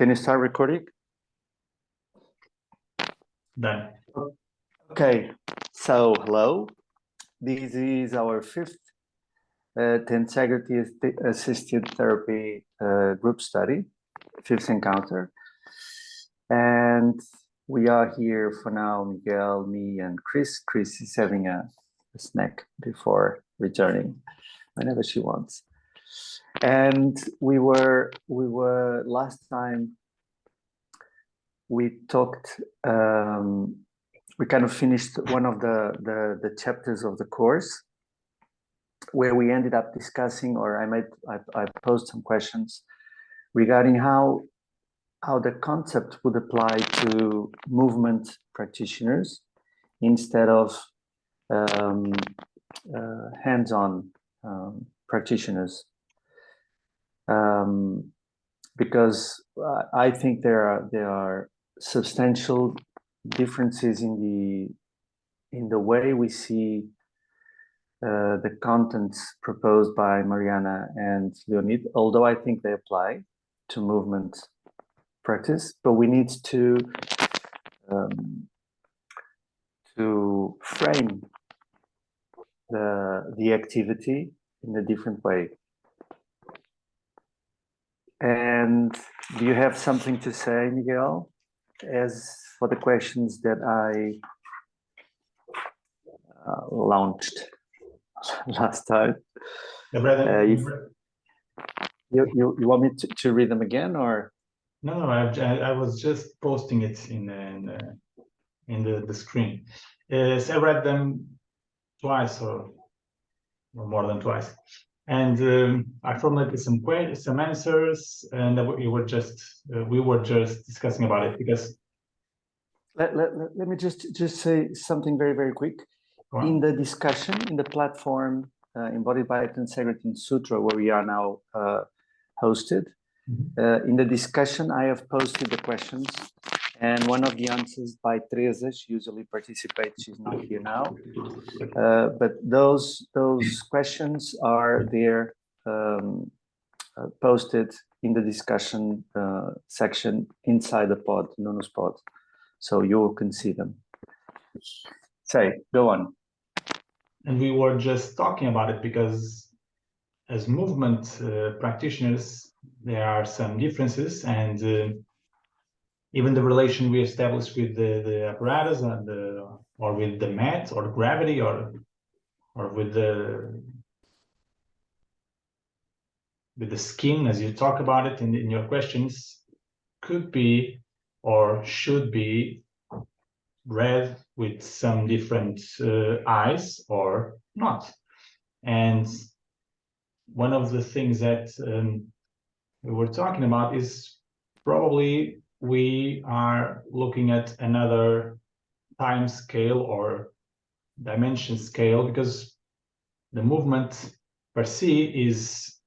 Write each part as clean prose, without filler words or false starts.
Can you start recording? Done. Okay, so hello. This is our fifth tensegrity assisted therapy group study, fifth encounter. And we are here for now, Miguel, me, and Chris. Chris is having a snack before returning whenever she wants. And we were last time we talked, we kind of finished one of the chapters of the course where we ended up discussing, or I posed some questions regarding how the concept would apply to movement practitioners instead of hands-on practitioners. Because I think there are substantial differences in the way we see the contents proposed by Mariana and Leonid, although I think they apply to movement practice, but we need to frame the activity in a different way. And do you have something to say, Miguel, as for the questions that I launched last time? You want me to read them again, or? No, I was just posting it in the screen. So I read them twice or more than twice. And I formulated some answers, and we were just discussing about it because. Let me just say something very, very quick. In the discussion in the platform embodied by Tensegrity Sutra, where we are now hosted, in the discussion I have posted the questions, and one of the answers by Teresa, she usually participates, she's not here now, but those questions are there posted in the discussion section inside the pod, Nonus pod, so you can see them. Go on. And we were just talking about it because as movement practitioners, there are some differences, and even the relation we establish with the apparatus and or with the mat or gravity or with the skin, as you talk about it in your questions, could be or should be read with some different eyes or not. And one of the things that we were talking about is probably we are looking at another time scale or dimension scale, because the movement per se is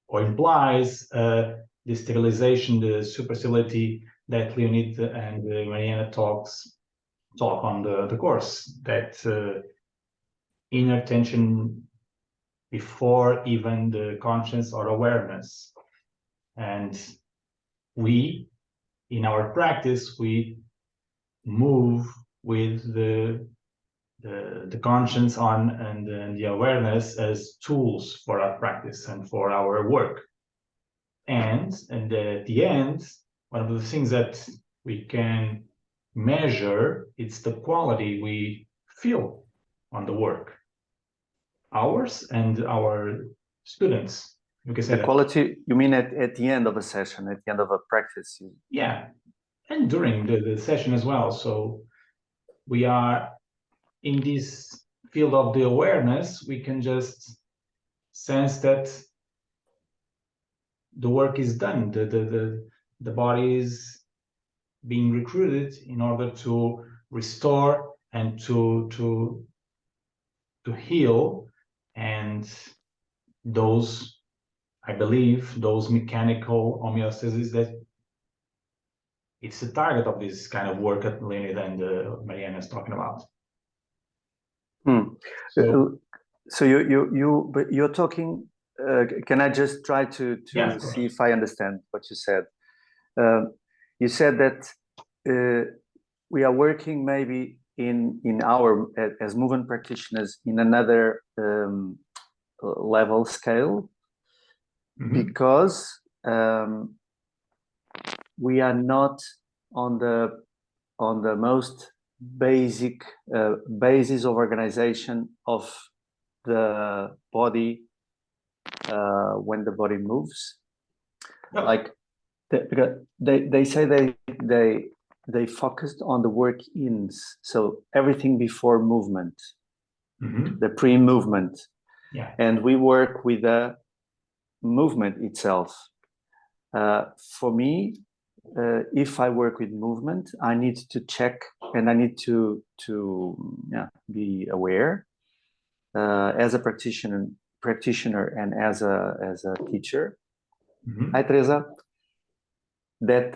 or implies the sterilization, the supercility that Leonid and Mariana talk on the course, that inner tension before even the conscience or awareness. And we, in our practice, we move with the conscience on and the awareness as tools for our practice and for our work. And at the end, one of the things that we can measure, it's the quality we feel on the work, ours and our students. You can say the quality, you mean at the end of a session, at the end of a practice? Yeah, and during the session as well. So we are in this field of the awareness, we can just sense that the work is done, the body is being recruited in order to restore and to heal, and those, I believe, those mechanical homeostasis, that it's the target of this kind of work that Leonid and Mariana is talking about. So you're talking can I just try to Yeah, of course. see if I understand what you said? You said that we are working maybe in our as movement practitioners in another level scale because we are not on the most basic basis of organization of the body when the body moves. No. Like they say they focused on the work-ins, so everything before movement, the pre-movement, and we work with the movement itself. For me, if I work with movement, I need to check and I need to be aware as a practitioner and as a teacher. Hi, Teresa. That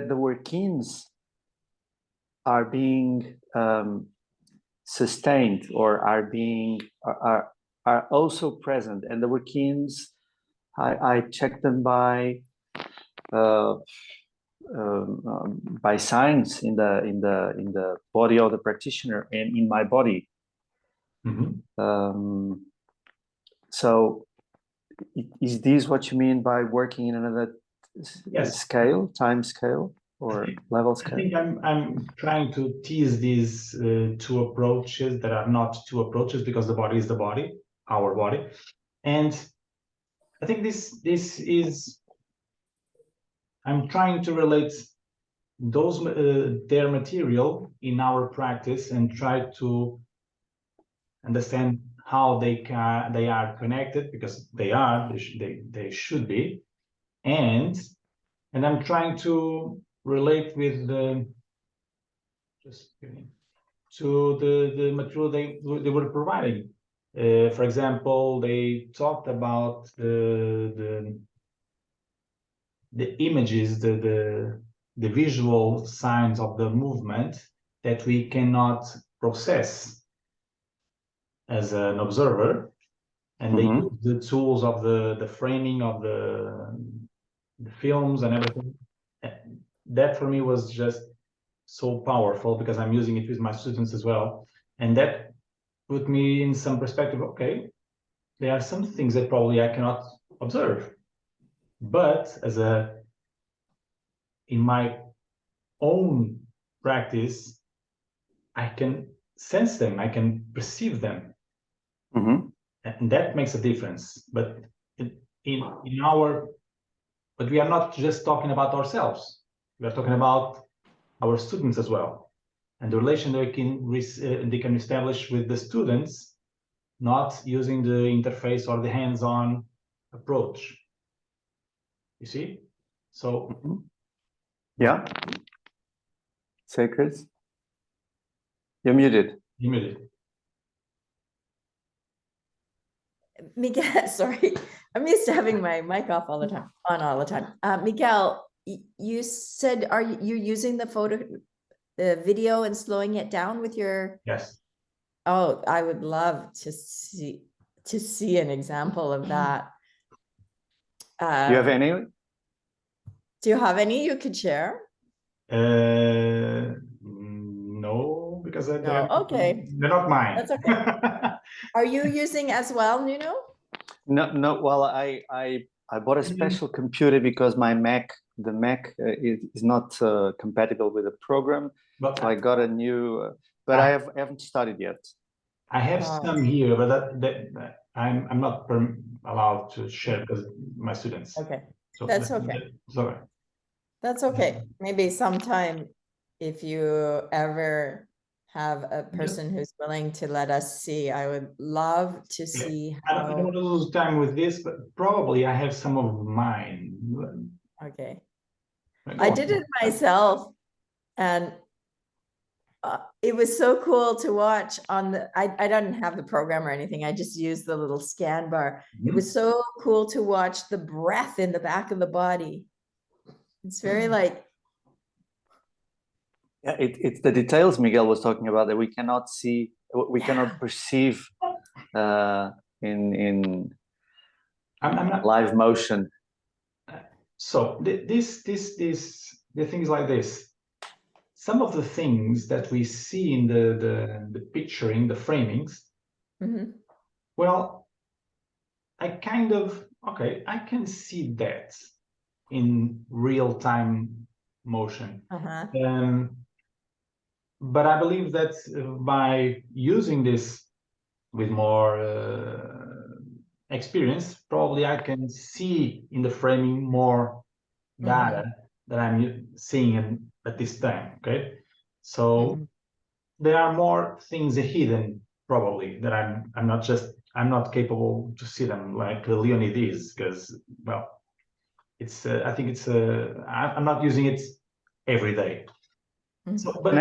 the work-ins are being sustained or are also present, and the work-ins I check them by signs in the body of the practitioner and in my body. So is this what you mean by working in another scale, time scale, or level scale? I think I'm trying to tease these two approaches that are not two approaches, because the body is the body, our body, and I think this is, I'm trying to relate those their material in our practice and try to understand how they are connected, because they should be, and I'm trying to relate with the material they were providing. For example, they talked about the images, the visual signs of the movement that we cannot process as an observer, and they use the tools of the framing of the films and everything. That for me was just so powerful, because I'm using it with my students as well, and that put me in some perspective. Okay, there are some things that probably I cannot observe, but in my own practice, I can sense them, I can perceive them, and that makes a difference. But but we are not just talking about ourselves, we are talking about our students as well, and the relation they can establish with the students, not using the interface or the hands-on approach. You see? So yeah. Say, Chris. You're muted. You're muted. Miguel, sorry, I'm used to having my mic off all the time, on all the time. Miguel, you said, are you using the video and slowing it down with your? Yes. Oh, I would love to see an example of that. Do you have any? Do you have any you could share? No, because No, okay. They're not mine. That's okay. Are you using as well, Nuno? No. Well, I bought a special computer because the Mac is not compatible with the program. So I got a new, but I haven't started yet. I have some here, but that I'm not allowed to share because my students. Okay, so that's okay. Sorry. That's okay. Maybe sometime, if you ever have a person who's willing to let us see, I would love to see how. I don't want to lose time with this, but probably I have some of mine. Okay. I did it myself, and it was so cool to watch on the, I don't have the program or anything. I just used the little scan bar. It was so cool to watch the breath in the back of the body. It's very like. Yeah, it's the details Miguel was talking about that we cannot see, we cannot perceive in I'm not live motion. So the things like this. Some of the things that we see in the picturing, the framings, Mhm. well, I kind of, okay, I can see that in real time motion. Uh-huh. But I believe that by using this with more experience, probably I can see in the framing more data that I'm seeing at this time. Okay, so there are more things hidden probably that I'm not capable to see them like Leonid is, because well, it's I think it's I'm not using it every day. So, but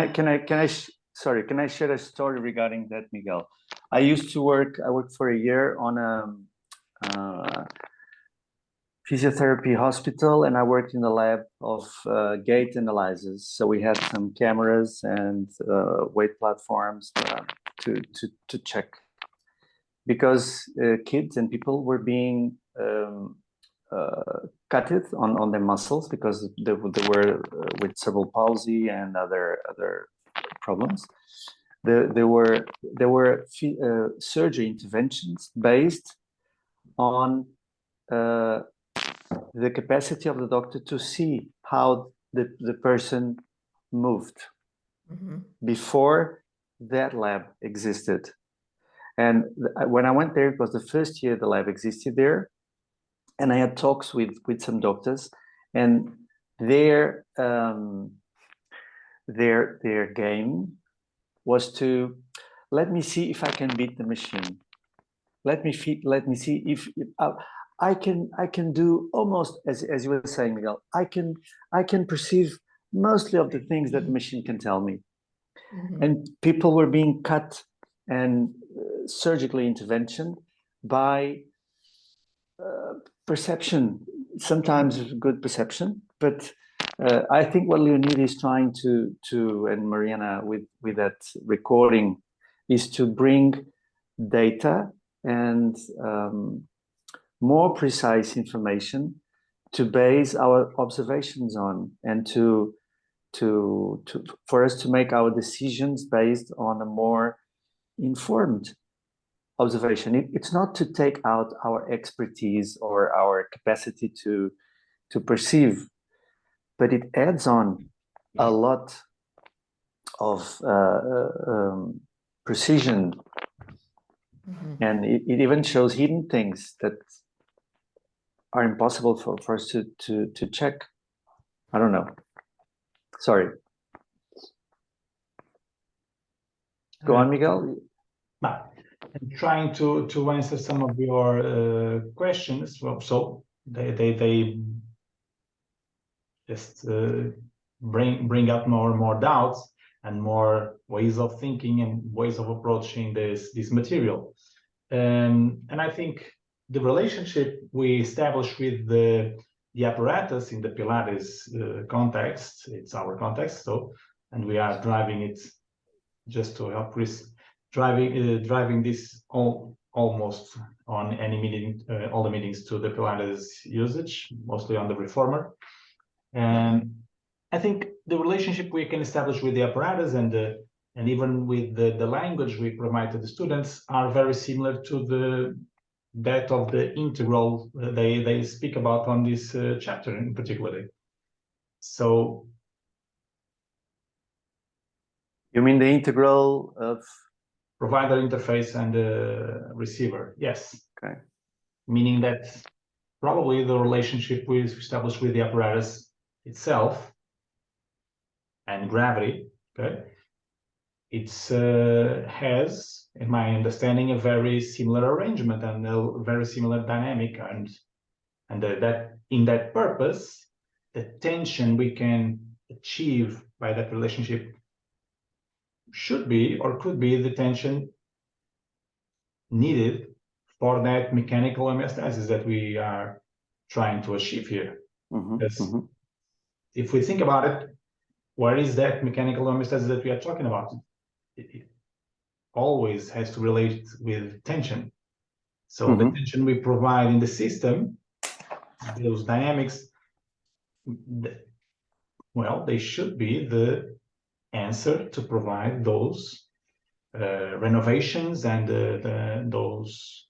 Sorry, can I share a story regarding that, Miguel? I worked for a year on a physiotherapy hospital, and I worked in the lab of gait analyzers. So we had some cameras and weight platforms to check, because kids and people were being cutted on their muscles because they were with cerebral palsy and other problems. There were surgery interventions based on the capacity of the doctor to see how the person moved before that lab existed. And when I went there, it was the first year the lab existed there. And I had talks with some doctors, and their game was to let me see if I can beat the machine. Let me see if I can do almost as you were saying, Miguel. I can perceive mostly of the things that the machine can tell me. And people were being cut and surgically intervention by perception, sometimes good perception, but I think what Leonid is trying to and Mariana with that recording is to bring data and more precise information to base our observations on, and for us to make our decisions based on a more informed observation. It's not to take out our expertise or our capacity to perceive, but it adds on a lot of precision, and it even shows hidden things that are impossible for us to check. I don't know. Sorry. Go on, Miguel. I'm trying to answer some of your questions. Well, so they just bring up more and more doubts and more ways of thinking and ways of approaching this material. And I think the relationship we establish with the apparatus in the Pilates context, it's our context, so, and we are driving it just to help Chris, driving this almost on any meeting, all the meetings to the Pilates usage, mostly on the reformer. And I think the relationship we can establish with the apparatus and even with the language we provide to the students are very similar to that of the integral they speak about on this chapter in particular. So you mean the integral of provider interface and receiver? Yes. Okay. Meaning that probably the relationship we establish with the apparatus itself and gravity, okay, it's has, in my understanding, a very similar arrangement and a very similar dynamic, and that in that purpose, the tension we can achieve by that relationship should be or could be the tension needed for that mechanical homeostasis that we are trying to achieve here. If we think about it, where is that mechanical homeostasis that we are talking about? It always has to relate with tension. So the tension we provide in the system, those dynamics, well, they should be the answer to provide those renovations and those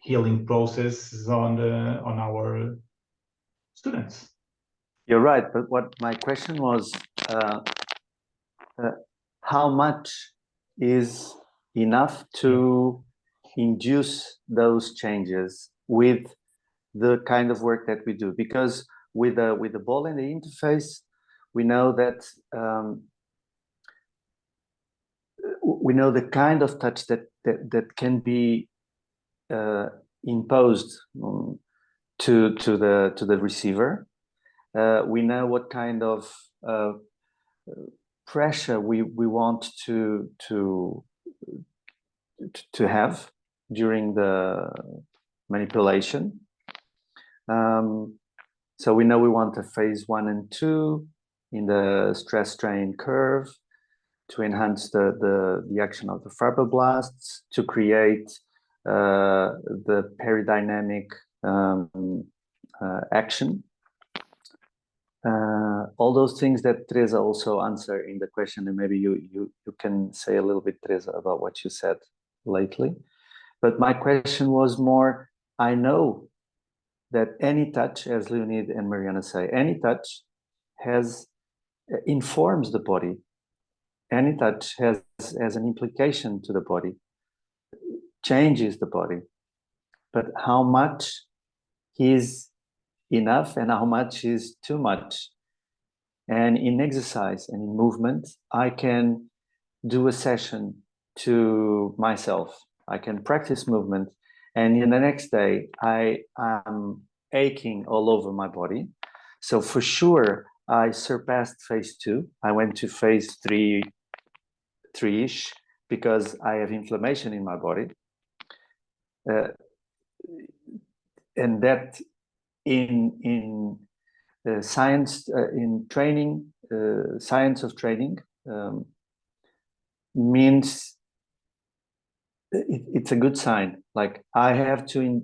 healing processes on our students. You're right, but what my question was, how much is enough to induce those changes with the kind of work that we do? Because with the ball and the interface, we know that we know the kind of touch that can be imposed to the receiver. We know what kind of pressure we want to have during the manipulation. So we know we want a phase 1 and 2 in the stress strain curve to enhance the action of the fibroblasts, to create the peridynamic action. All those things that Teresa also answered in the question, and maybe you can say a little bit, Teresa, about what you said lately. But my question was more, I know that any touch, as Leonid and Mariana say, any touch informs the body. Any touch has an implication to the body, changes the body. But how much is enough and how much is too much? And in exercise and in movement, I can do a session to myself. I can practice movement, and in the next day, I am aching all over my body. So for sure, I surpassed phase 2. I went to phase 3-ish, because I have inflammation in my body. And that in science, in training, science of training, means it's a good sign. Like, I have to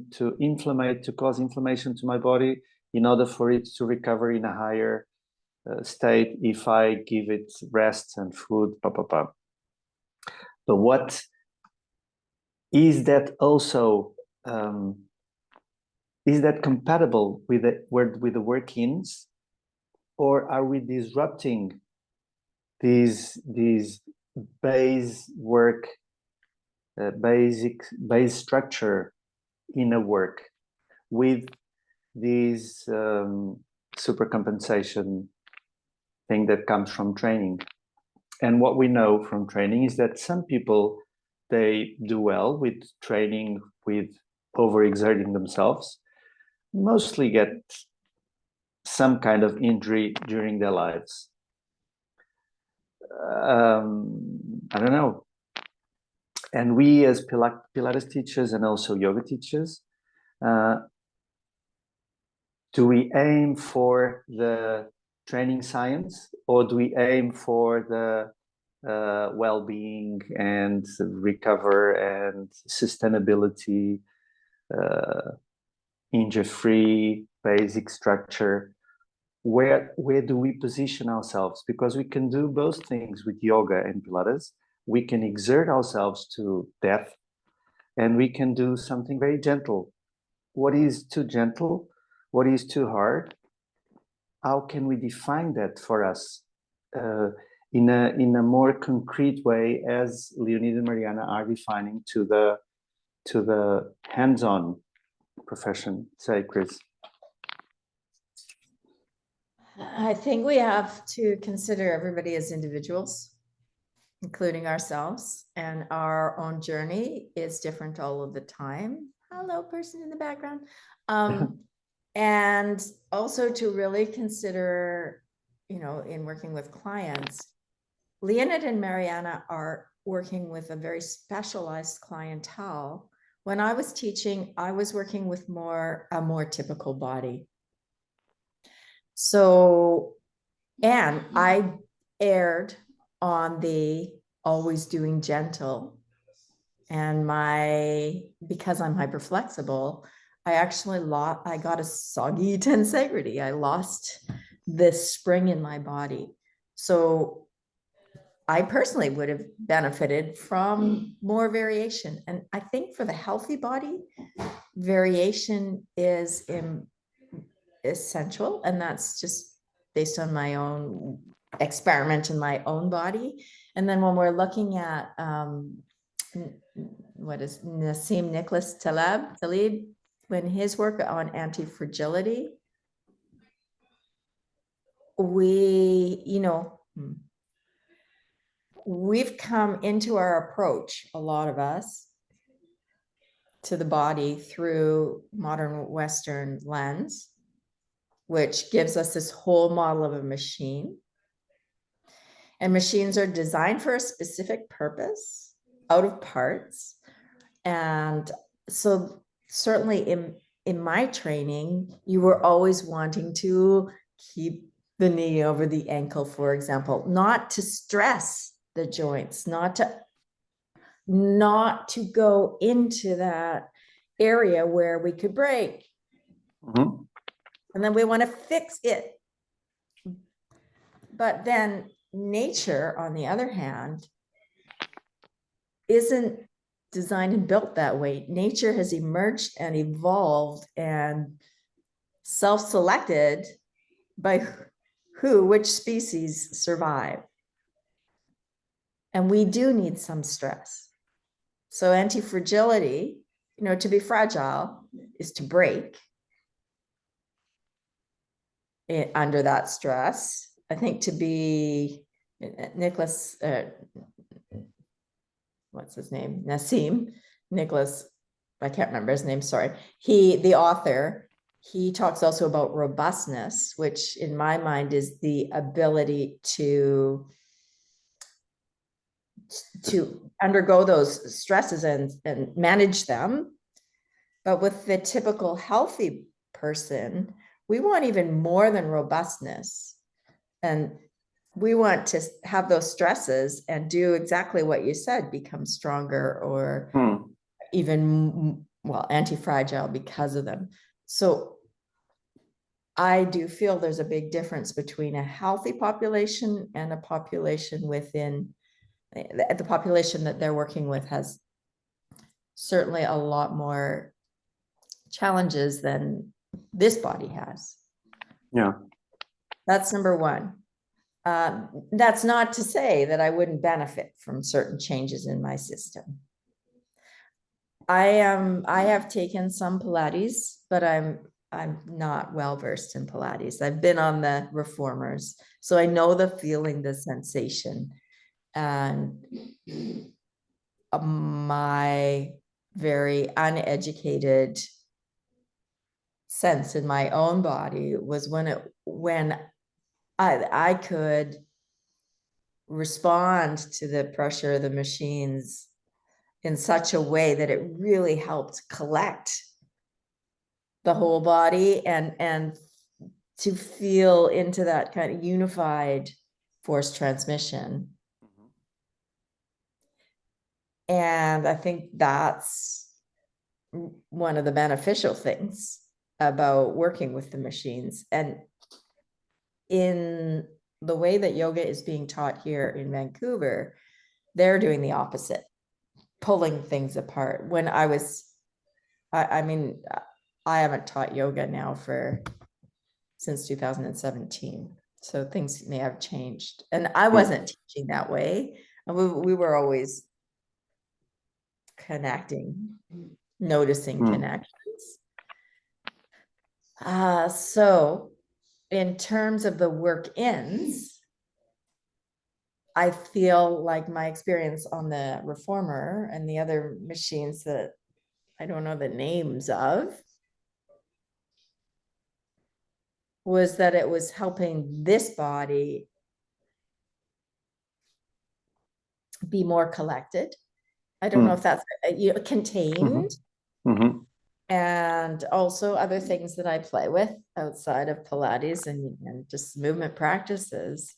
cause inflammation to my body in order for it to recover in a higher state if I give it rest and food, But what is that also? Is that compatible with the work-ins, or are we disrupting these base work, base structure in a work with this supercompensation thing that comes from training? And what we know from training is that some people, they do well with training, with overexerting themselves, mostly get some kind of injury during their lives. I don't know. And we as Pilates teachers and also yoga teachers, do we aim for the training science, or do we aim for the well-being and recover and sustainability, injury-free, basic structure? Where do we position ourselves? Because we can do both things with yoga and Pilates. We can exert ourselves to death, and we can do something very gentle. What is too gentle? What is too hard? How can we define that for us in a more concrete way, as Leonid and Mariana are defining to the hands-on profession? Say, Chris. I think we have to consider everybody as individuals, including ourselves, and our own journey is different all of the time. Hello, person in the background. And also to really consider, in working with clients, Leonid and Mariana are working with a very specialized clientele. When I was teaching, I was working with a more typical body. So, and I erred on the always doing gentle And because I'm hyperflexible, I got a soggy tensegrity. I lost this spring in my body. So I personally would have benefited from more variation. And I think for the healthy body, variation is essential. And that's just based on my own experiment in my own body. And then when we're looking at what is Nassim Nicholas Taleb, when his work on anti-fragility, we've come into our approach, a lot of us, to the body through modern Western lens, which gives us this whole model of a machine. And machines are designed for a specific purpose, out of parts. And so certainly in my training, you were always wanting to keep the knee over the ankle, for example, not to stress the joints, not to go into that area where we could break. Mhm. And then we want to fix it. But then nature, on the other hand, isn't designed and built that way. Nature has emerged and evolved and self-selected by which species survive. And we do need some stress. So anti-fragility, to be fragile is to break under that stress. I think to be Nicholas, what's his name? Nassim Nicholas, I can't remember his name, sorry. The author, he talks also about robustness, which in my mind is the ability to undergo those stresses and manage them. But with the typical healthy person, we want even more than robustness. And we want to have those stresses and do exactly what you said, become stronger or even, anti-fragile because of them. So I do feel there's a big difference between a healthy population and a population within the population that they're working with has certainly a lot more challenges than this body has. Yeah. That's number one. That's not to say that I wouldn't benefit from certain changes in my system. I have taken some Pilates, but I'm not well versed in Pilates. I've been on the reformers, so I know the feeling, the sensation, and my very uneducated sense in my own body was when I could respond to the pressure of the machines in such a way that it really helped collect the whole body and to feel into that kind of unified force transmission. And I think that's one of the beneficial things about working with the machines. And in the way that yoga is being taught here in Vancouver, they're doing the opposite, pulling things apart. When I haven't taught yoga now since 2017. So things may have changed. And I wasn't teaching that way. We were always connecting, noticing connections. So in terms of the work-ins, I feel like my experience on the reformer and the other machines that I don't know the names of was that it was helping this body be more collected. I don't know if that's contained. And also other things that I play with outside of Pilates and just movement practices.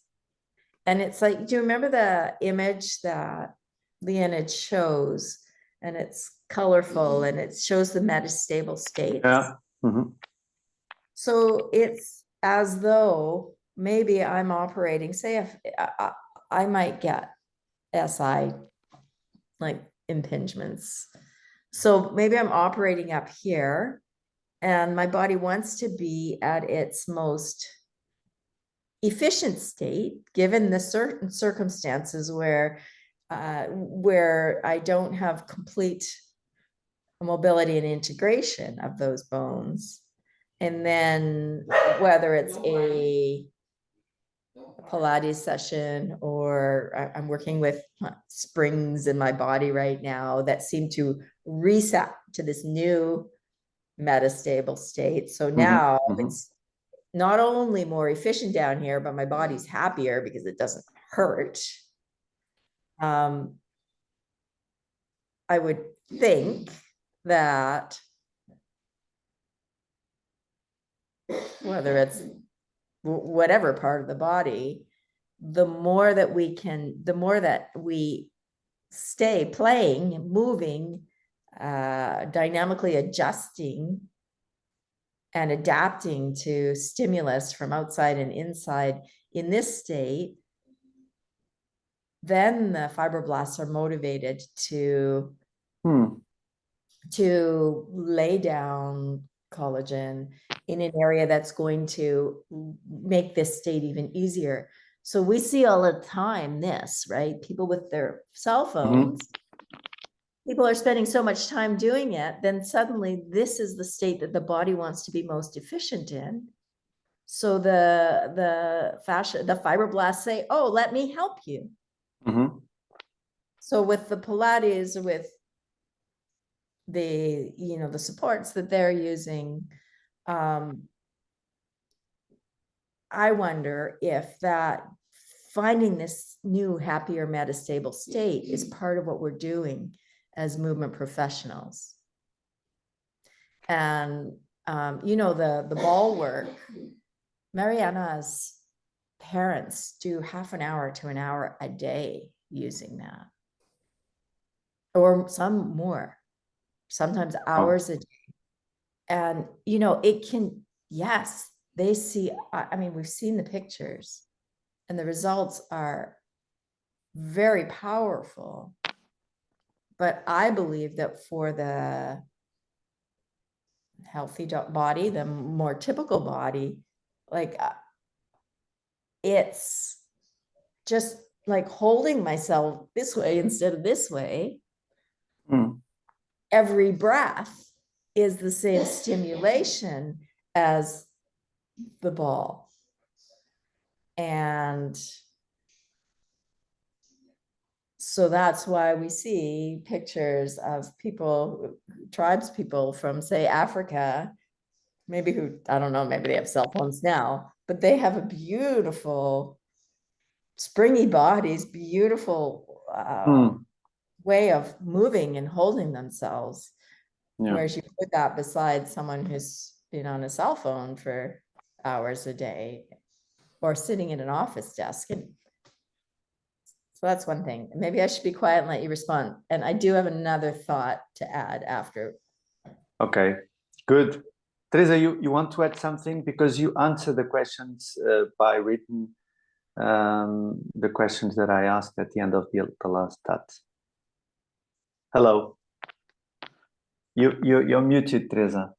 And it's like, do you remember the image that Leonid shows and it's colorful and it shows the metastable states. Yeah. Mhm. So it's as though maybe I'm operating, say if I might get SI, like impingements. So maybe I'm operating up here and my body wants to be at its most efficient state, given the certain circumstances where I don't have complete mobility and integration of those bones. And then whether it's a Pilates session or I'm working with springs in my body right now that seem to reset to this new metastable state. So now it's not only more efficient down here, but my body's happier because it doesn't hurt. I would think that whether it's whatever part of the body, the more that we stay playing, moving, dynamically adjusting and adapting to stimulus from outside and inside in this state, then the fibroblasts are motivated to lay down collagen in an area that's going to make this state even easier. So we see all the time this, right? People with their cell phones, people are spending so much time doing it, then suddenly this is the state that the body wants to be most efficient in. So the fibroblasts say, oh, let me help you. So with the Pilates, with the, the supports that they're using, I wonder if that finding this new, happier, metastable state is part of what we're doing as movement professionals. And, the ball work, Mariana's parents do half an hour to an hour a day using that. Or some more, sometimes hours a day. And, it can, yes, they see, I mean, we've seen the pictures and the results are very powerful. But I believe that for the healthy body, the more typical body, like it's just like holding myself this way instead of this way. Every breath is the same stimulation as the ball. And so that's why we see pictures of people, tribes people from, say, Africa, maybe who, I don't know, maybe they have cell phones now, but they have a beautiful springy bodies, beautiful way of moving and holding themselves. Whereas you put that beside someone who's been on a cell phone for hours a day or sitting at an office desk. And so that's one thing. Maybe I should be quiet and let you respond. And I do have another thought to add after. Okay, good. Teresa, you want to add something? Because you answer the questions by written, the questions that I asked at the end of the last chat. Hello. You're muted, Teresa.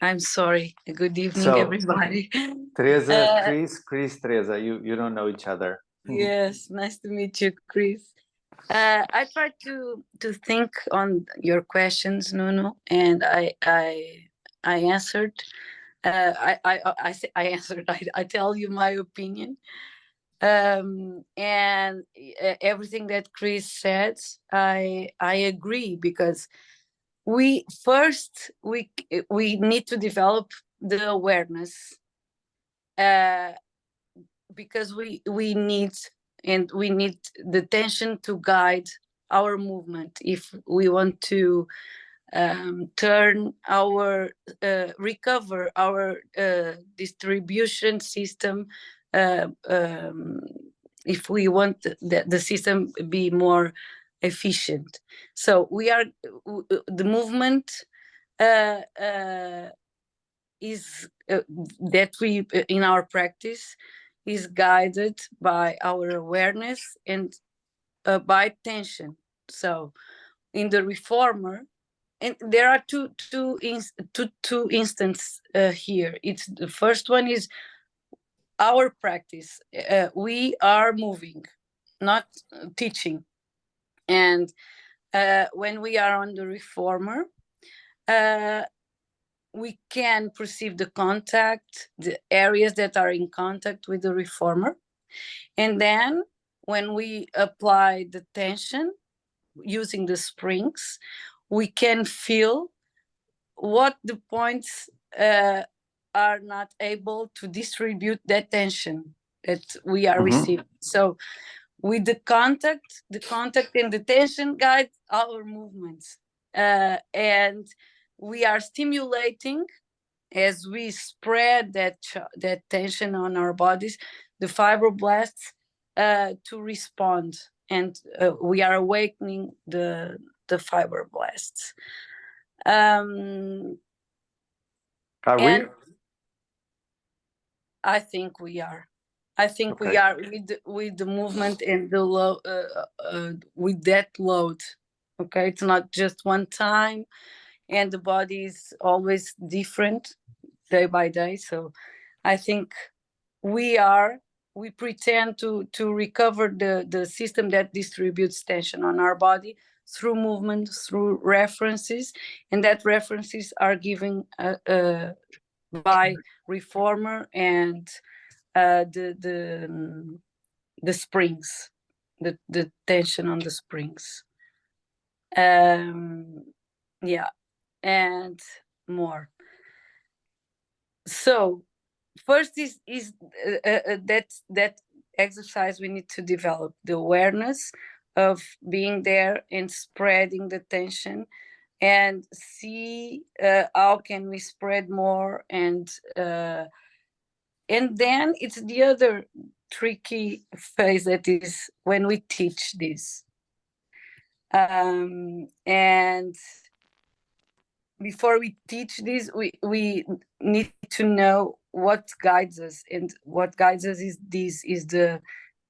I'm sorry. Good evening, everybody. Teresa, Chris, Teresa, you don't know each other. Yes, nice to meet you, Chris. I tried to think on your questions, Nuno, and I answered. I answered. I tell you my opinion, and everything that Chris said, I agree, because we need to develop the awareness, because we need the attention to guide our movement if we want to turn our recover our distribution system if we want the system be more efficient. So we are the movement is that we in our practice is guided by our awareness and by tension. So in the reformer, and there are two instances here. It's the first one is our practice. We are moving, not teaching. And when we are on the reformer, we can perceive the contact, the areas that are in contact with the reformer. And then when we apply the tension using the springs, we can feel what the points are not able to distribute that tension that we are receiving. So with the contact and the tension guide our movements. And we are stimulating, as we spread that tension on our bodies, the fibroblasts to respond, and we are awakening the fibroblasts. Are we? I think we are. I think Okay. we are with the movement and the load, with that load. Okay, it's not just one time, and the body is always different day by day. So I think we pretend to recover the system that distributes tension on our body through movement, through references, and that references are given by reformer and the springs, the tension on the springs. Yeah, and more. So first is that exercise we need to develop the awareness of being there and spreading the tension, and see how can we spread more, and then it's the other tricky phase that is when we teach this. And before we teach this, we need to know what guides us, and what guides us is the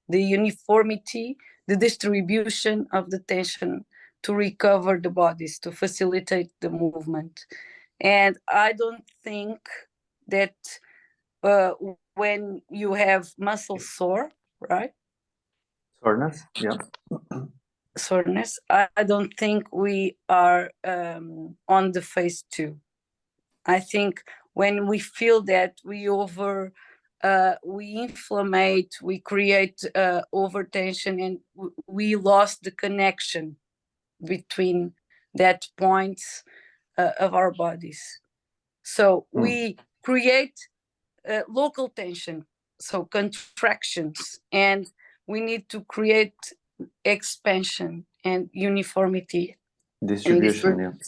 uniformity, the distribution of the tension to recover the bodies, to facilitate the movement. And I don't think that when you have muscle sore, right? Soreness, yeah. Soreness, I don't think we are on the phase 2. I think when we feel that we inflammate, we create overtension, and we lost the connection between that points of our bodies. So we create local tension, so contractions, and we need to create expansion and uniformity. Distribution,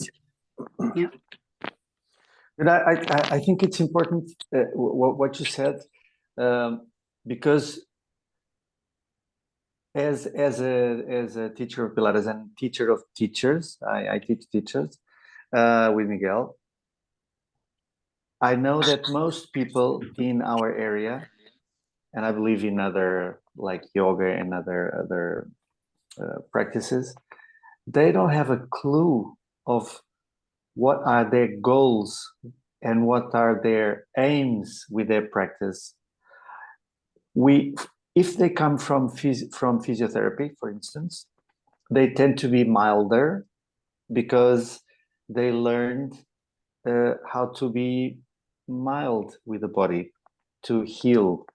yeah. But I think it's important what you said, because as a teacher of Pilates and teacher of teachers, I teach teachers with Miguel. I know that most people in our area, and I believe in other like yoga and other practices, they don't have a clue of what are their goals and what are their aims with their practice. If they come from physiotherapy, for instance, they tend to be milder because they learned how to be mild with the body, to heal.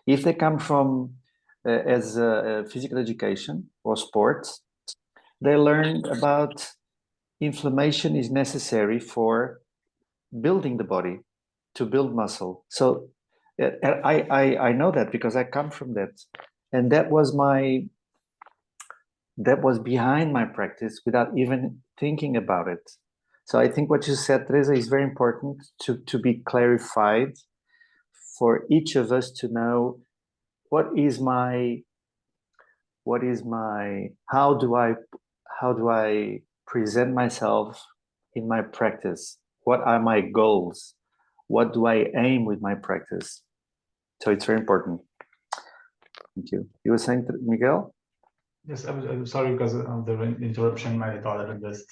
If they come from as physical education or sports, they learn about inflammation is necessary for building the body, to build muscle. So I know that because I come from that, and that was behind my practice without even thinking about it. So I think what you said, Teresa, is very important to be clarified for each of us to know what is my what is my, how do I present myself in my practice? What are my goals? What do I aim with my practice? So it's very important. Thank you. You were saying, Miguel? Yes, I'm sorry because of the interruption. My daughter just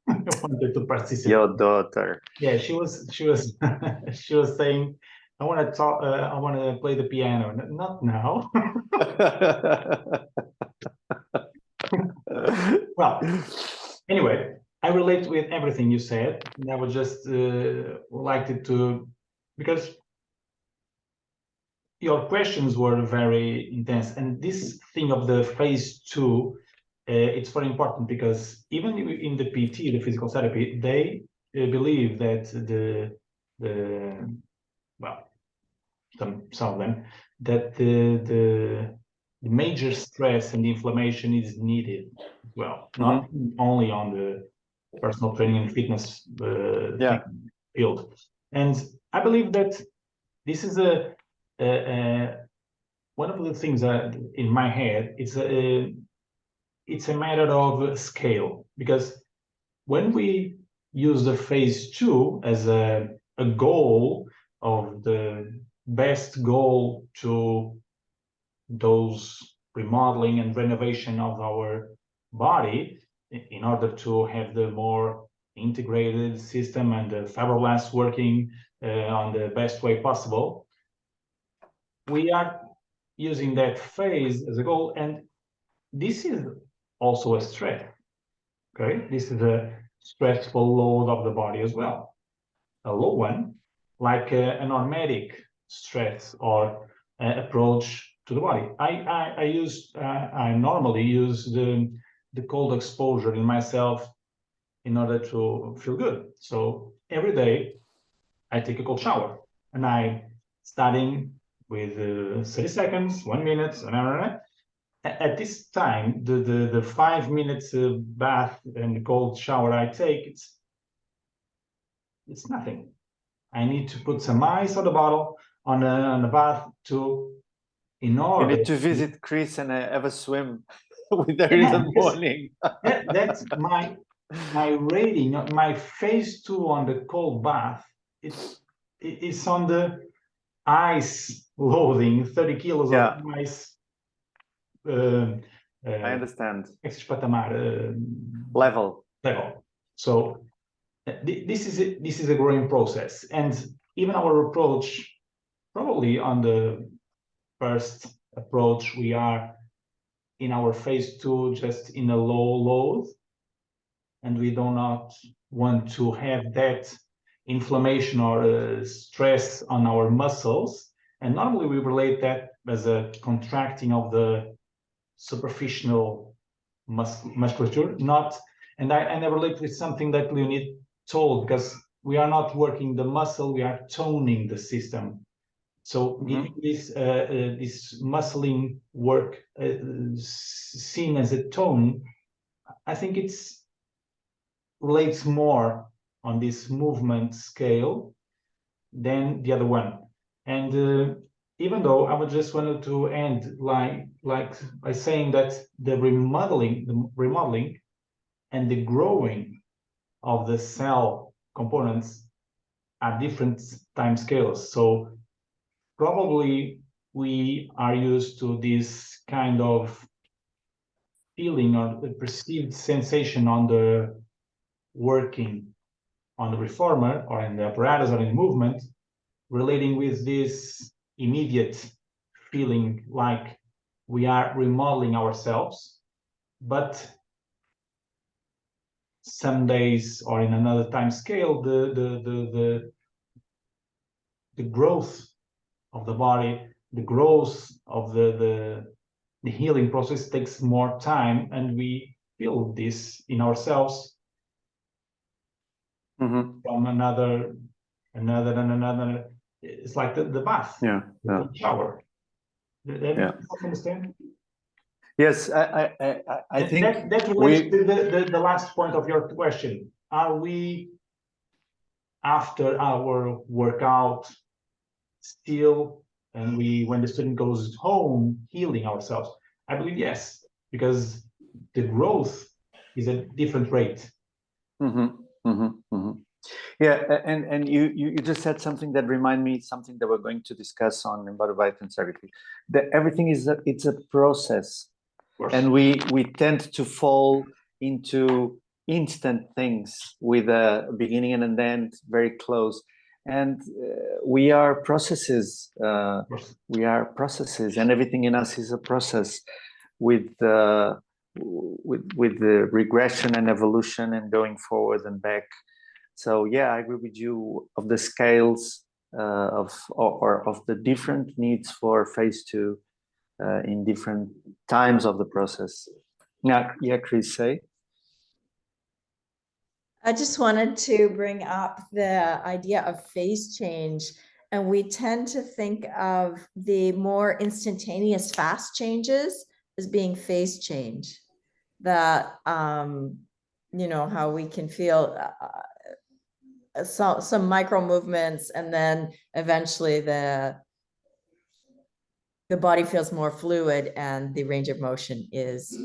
wanted to participate. Your daughter. Yeah, she was she was saying, I want to talk. I want to play the piano. Not now. Well, anyway, I relate with everything you said, and I would just like it to, because your questions were very intense, and this thing of the phase 2, it's very important because even in the PT, the physical therapy, they believe that the well, some of them, that the major stress and inflammation is needed as well, not only on the personal training and fitness field. And I believe that this is one of the things that in my head, it's a matter of scale, because when we use the phase 2 as a goal of the best goal to those remodeling and renovation of our body in order to have the more integrated system and the fibroblasts working on the best way possible, we are using that phase as a goal, and this is also a stress. Okay, this is a stressful load of the body as well. A low one, like a normatic stress or approach to the body. I normally use the cold exposure in myself in order to feel good. So every day I take a cold shower, and I starting with 30 seconds, 1 minute, an hour. At this time, the 5 minutes bath and cold shower I take, it's nothing. I need to put some ice on the bottle on the bath in order. You need to visit Chris and have a swim with her in the morning. That's my rating. My phase 2 on the cold bath. It's on the ice loading, 30 kilos of ice. I understand. Patamar, level. So this is a growing process, and even our approach, probably on the first approach, we are in our phase 2 just in a low load, and we do not want to have that inflammation or stress on our muscles. And normally we relate that as a contracting of the superficial musculature, not, and I relate with something that Leonid told, because we are not working the muscle, we are toning the system. So this muscling work seen as a tone, I think it's relates more on this movement scale than the other one. And even though I would just wanted to end like by saying that the remodeling and the growing of the cell components are different time scales. So probably we are used to this kind of feeling or the perceived sensation on the working on the reformer or in the apparatus or in the movement, relating with this immediate feeling like we are remodeling ourselves, but some days or in another time scale, the growth of the body, the growth of the healing process takes more time, and we feel this in ourselves from another. It's like the bath, the shower. Understand? Yes, I think that relates to the last point of your question. Are we, after our workout, still, and when the student goes home, healing ourselves? I believe yes, because the growth is a different rate. Yeah, and you just said something that remind me something that we're going to discuss on embodied biotin therapy. That everything it's a process, and we tend to fall into instant things with a beginning and an end very close, and we are processes. We are processes, and everything in us is a process with the regression and evolution and going forward and back. So yeah, I agree with you of the scales of the different needs for phase 2 in different times of the process. Yeah, Chris, say. I just wanted to bring up the idea of phase change. And we tend to think of the more instantaneous fast changes as being phase change. That, you know, how we can feel some micro movements, and then eventually the body feels more fluid and the range of motion is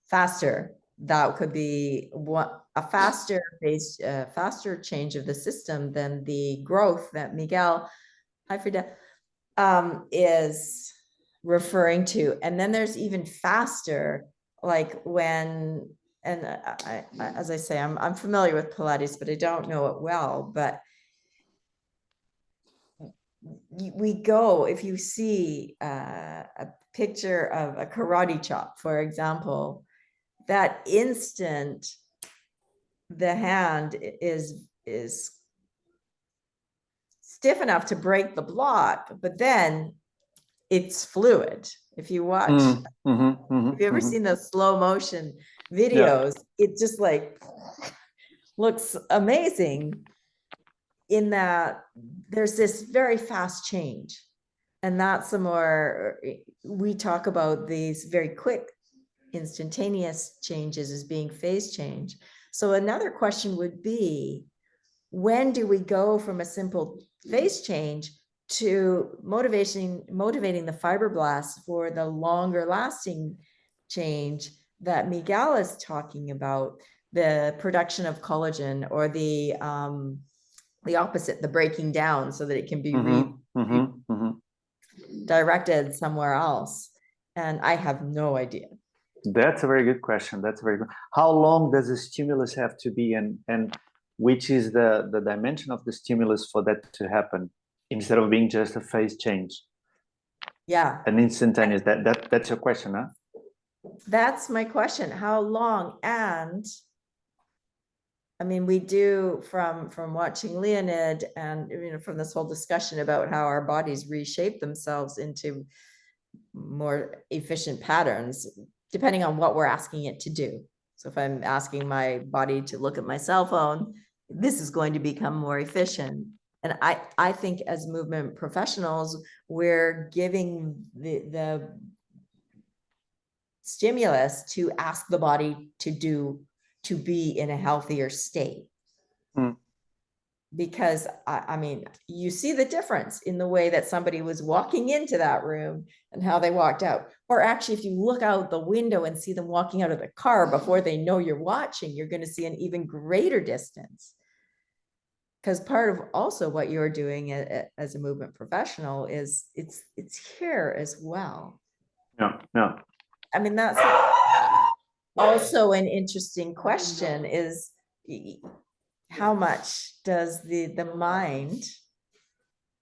faster. That could be a faster change of the system than the growth that Miguel, is referring to. And then there's even faster, like when, and as I say, I'm familiar with Pilates, but I don't know it well, but we go, if you see a picture of a karate chop, for example, that instant, the hand is stiff enough to break the block, but then it's fluid. If you watch, have you ever seen those slow motion videos? Yeah. It just like looks amazing in that there's this very fast change. And that's the more we talk about these very quick instantaneous changes as being phase change. So another question would be, when do we go from a simple phase change to motivating the fibroblasts for the longer lasting change that Miguel is talking about, the production of collagen, or the opposite, the breaking down, so that it can be directed somewhere else? And I have no idea. That's a very good question. That's very good. How long does the stimulus have to be, and which is the dimension of the stimulus for that to happen, instead of being just a phase change? Yeah. An instantaneous, that's your question, huh? That's my question. How long? And I mean, we do from watching Leonid, and you know, from this whole discussion about how our bodies reshape themselves into more efficient patterns, depending on what we're asking it to do. So if I'm asking my body to look at my cell phone, this is going to become more efficient. And I think as movement professionals, we're giving the stimulus to ask the body to be in a healthier state. Because I mean, you see the difference in the way that somebody was walking into that room and how they walked out. Or actually, if you look out the window and see them walking out of the car before they know you're watching, you're going to see an even greater distance. Because part of also what you're doing as a movement professional is it's here as well. No. I mean, that's also an interesting question, is how much does the mind,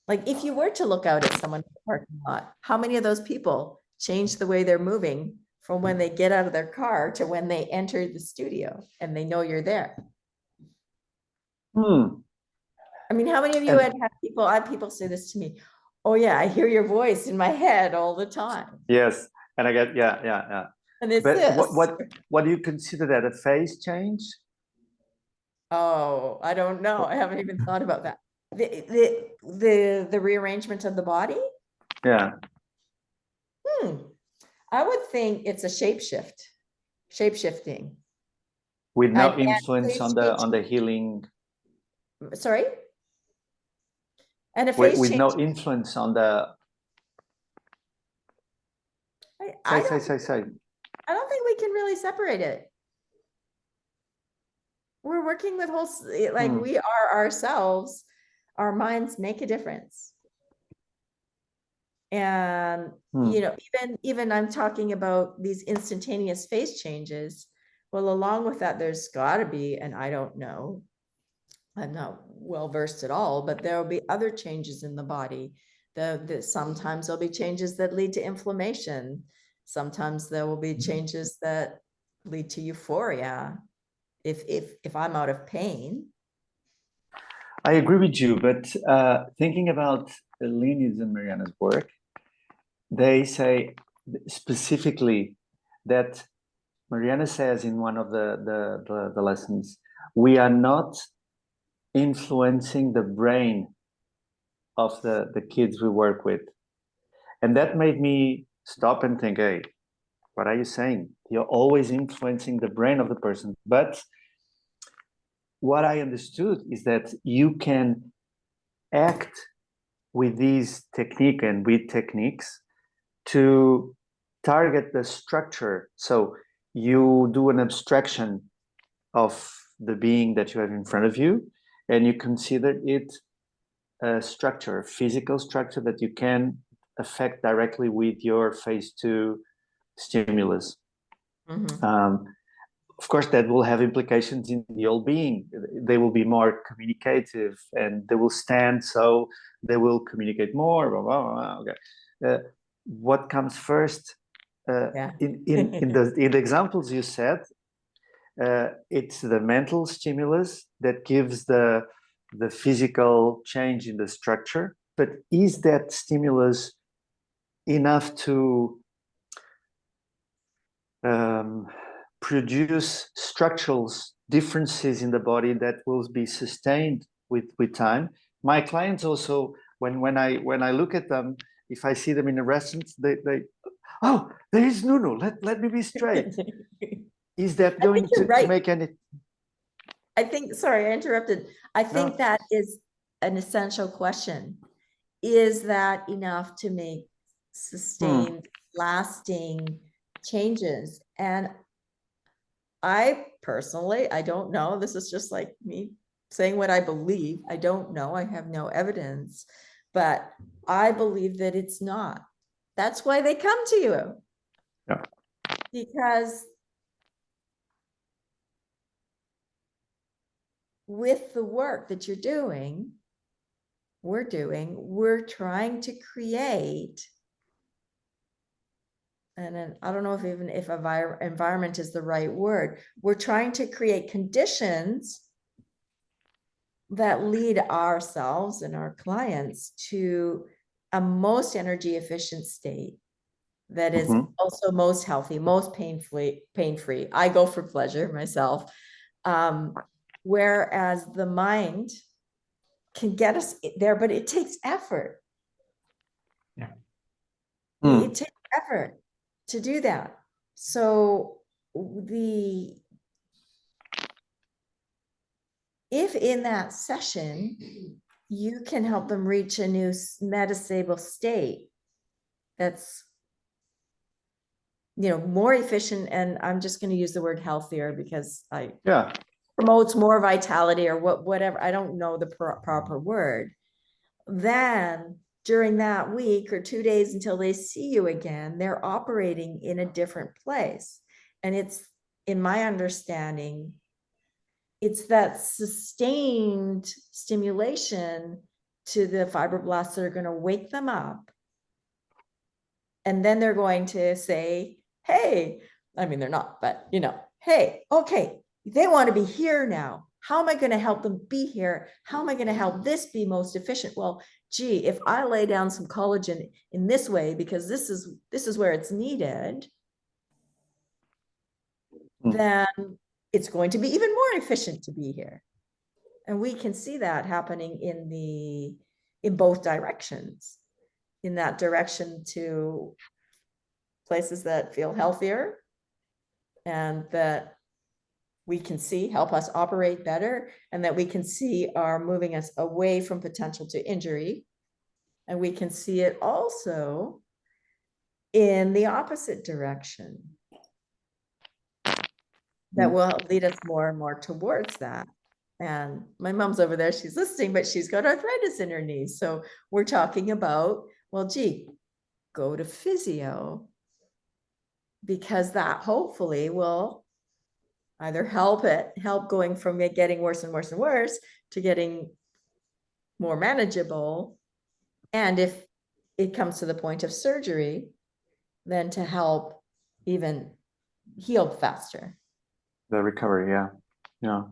like if you were to look out at someone in the parking lot, how many of those people change the way they're moving from when they get out of their car to when they enter the studio and they know you're there? I mean, how many of you had people say this to me? Oh yeah, I hear your voice in my head all the time. Yes, and I get yeah. And it's but this. What do you consider that, a phase change? Oh, I don't know. I haven't even thought about that. The rearrangement of the body? Yeah. I would think it's a shape-shifting. With no influence on the healing. Sorry? And a phase with change, no influence on the. Say. I don't think we can really separate it. We're working with like we are ourselves. Our minds make a difference. And, you know, even I'm talking about these instantaneous face changes. Well, along with that, there's gotta be, and I don't know, I'm not well versed at all, but there'll be other changes in the body. Sometimes there'll be changes that lead to inflammation. Sometimes there will be changes that lead to euphoria. If I'm out of pain. I agree with you, but thinking about Leonid's and Mariana's work, they say specifically that Mariana says in one of the lessons, we are not influencing the brain of the kids we work with. And that made me stop and think, hey, what are you saying? You're always influencing the brain of the person. But what I understood is that you can act with these technique and with techniques to target the structure. So you do an abstraction of the being that you have in front of you, and you consider it a structure, physical structure that you can affect directly with your phase 2 stimulus. Of course, that will have implications in the whole being. They will be more communicative, and they will stand, so they will communicate more. Blah, blah, blah. Okay. What comes first? In the examples you said, it's the mental stimulus that gives the physical change in the structure. But is that stimulus enough to produce structural differences in the body that will be sustained with time? My clients also, when I look at them, if I see them in a restaurant, they oh, there is Nuno. Let me be straight. Is that going to make any? I think, sorry, I interrupted. I think that is an essential question. Is that enough to make sustained, lasting changes? And I personally, I don't know. This is just like me saying what I believe. I don't know. I have no evidence, but I believe that it's not. That's why they come to you. Yeah. Because with the work that you're doing, we're trying to create, and then I don't know if even if environment is the right word, we're trying to create conditions that lead ourselves and our clients to a most energy efficient state that is also most healthy, most pain-free. I go for pleasure myself. Whereas the mind can get us there, but it takes effort. Yeah. It takes effort to do that. So if in that session, you can help them reach a new metastable state that's, you know, more efficient, and I'm just going to use the word healthier because promotes more vitality or whatever. I don't know the proper word. Then during that week or 2 days until they see you again, they're operating in a different place. And it's, in my understanding, it's that sustained stimulation to the fibroblasts that are going to wake them up. And then they're going to say, hey, I mean, they're not, but you know, hey, okay, they want to be here now. How am I going to help them be here? How am I going to help this be most efficient? Well, gee, if I lay down some collagen in this way, because this is where it's needed, then it's going to be even more efficient to be here. And we can see that happening in both directions, in that direction to places that feel healthier and that we can see help us operate better, and that we can see are moving us away from potential to injury. And we can see it also in the opposite direction. that will lead us more and more towards that. And my mom's over there, she's listening, but she's got arthritis in her knees. So we're talking about, well, gee, go to physio, because that hopefully will either help going from it getting worse and worse and worse to getting more manageable. And if it comes to the point of surgery, then to help even heal faster. The recovery, yeah.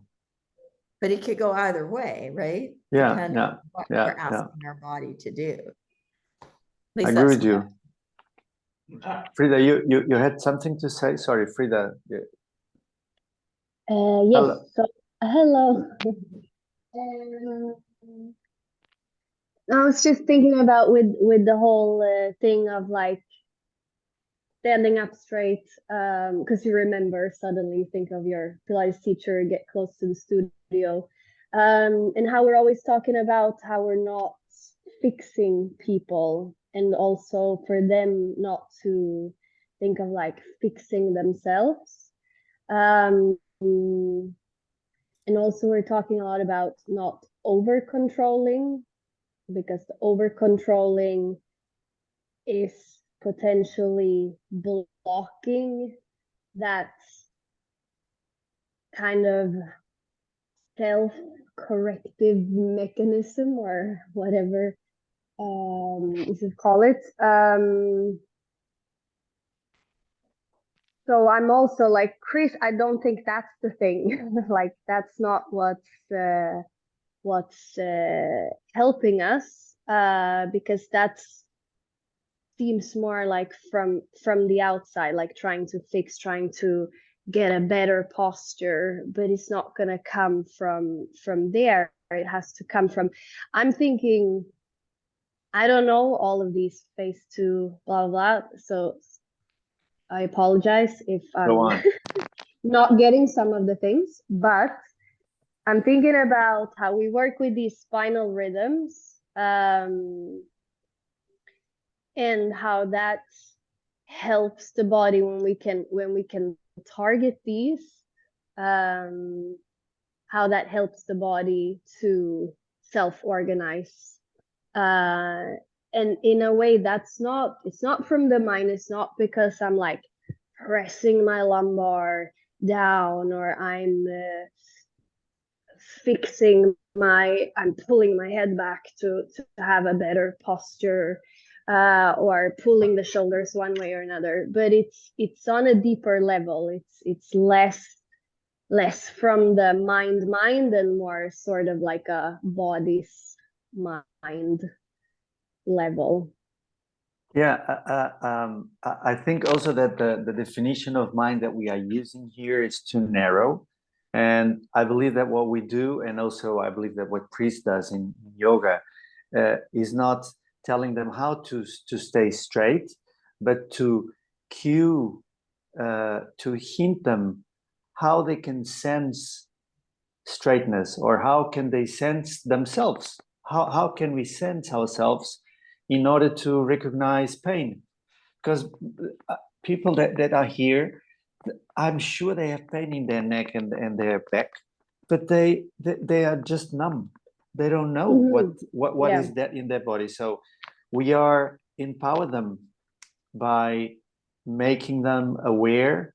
But it could go either way, right? Yeah, Depending yeah, on what yeah, we're yeah. asking our body to do. At I least agree that's with you. Frida, you had something to say? Sorry, Frida. Yes. Hello. So hello. I was just thinking about with the whole thing of like standing up straight, because you remember suddenly you think of your Pilates teacher, get close to the studio, and how we're always talking about how we're not fixing people, and also for them not to think of like fixing themselves. And also we're talking a lot about not over controlling, because the over controlling is potentially blocking that kind of self-corrective mechanism, or whatever you should call it. So I'm also like, Chris, I don't think that's the thing. Like, that's not what's helping us, because that seems more like from the outside, like trying to fix, trying to get a better posture, but it's not gonna come from there. It has to come from, I'm thinking, I don't know all of these phase 2 blah blah, so I apologize if Go I'm on. not getting some of the things, but I'm thinking about how we work with these spinal rhythms, and how that helps the body when we can target these, how that helps the body to self-organize, and in a way it's not from the mind. It's not because I'm like pressing my lumbar down, or I'm I'm pulling my head back to have a better posture, or pulling the shoulders one way or another, but it's on a deeper level. It's less from the mind and more sort of like a body's mind level. Yeah, I think also that the definition of mind that we are using here is too narrow. And I believe that what we do, and also I believe that what Chris does in yoga, is not telling them how to stay straight, but to cue, to hint them how they can sense straightness, or how can they sense themselves. How can we sense ourselves in order to recognize pain? Because people that are here, I'm sure they have pain in their neck and their back, but they are just numb. They don't know what Yeah. is that in their body. So we are empower them by making them aware.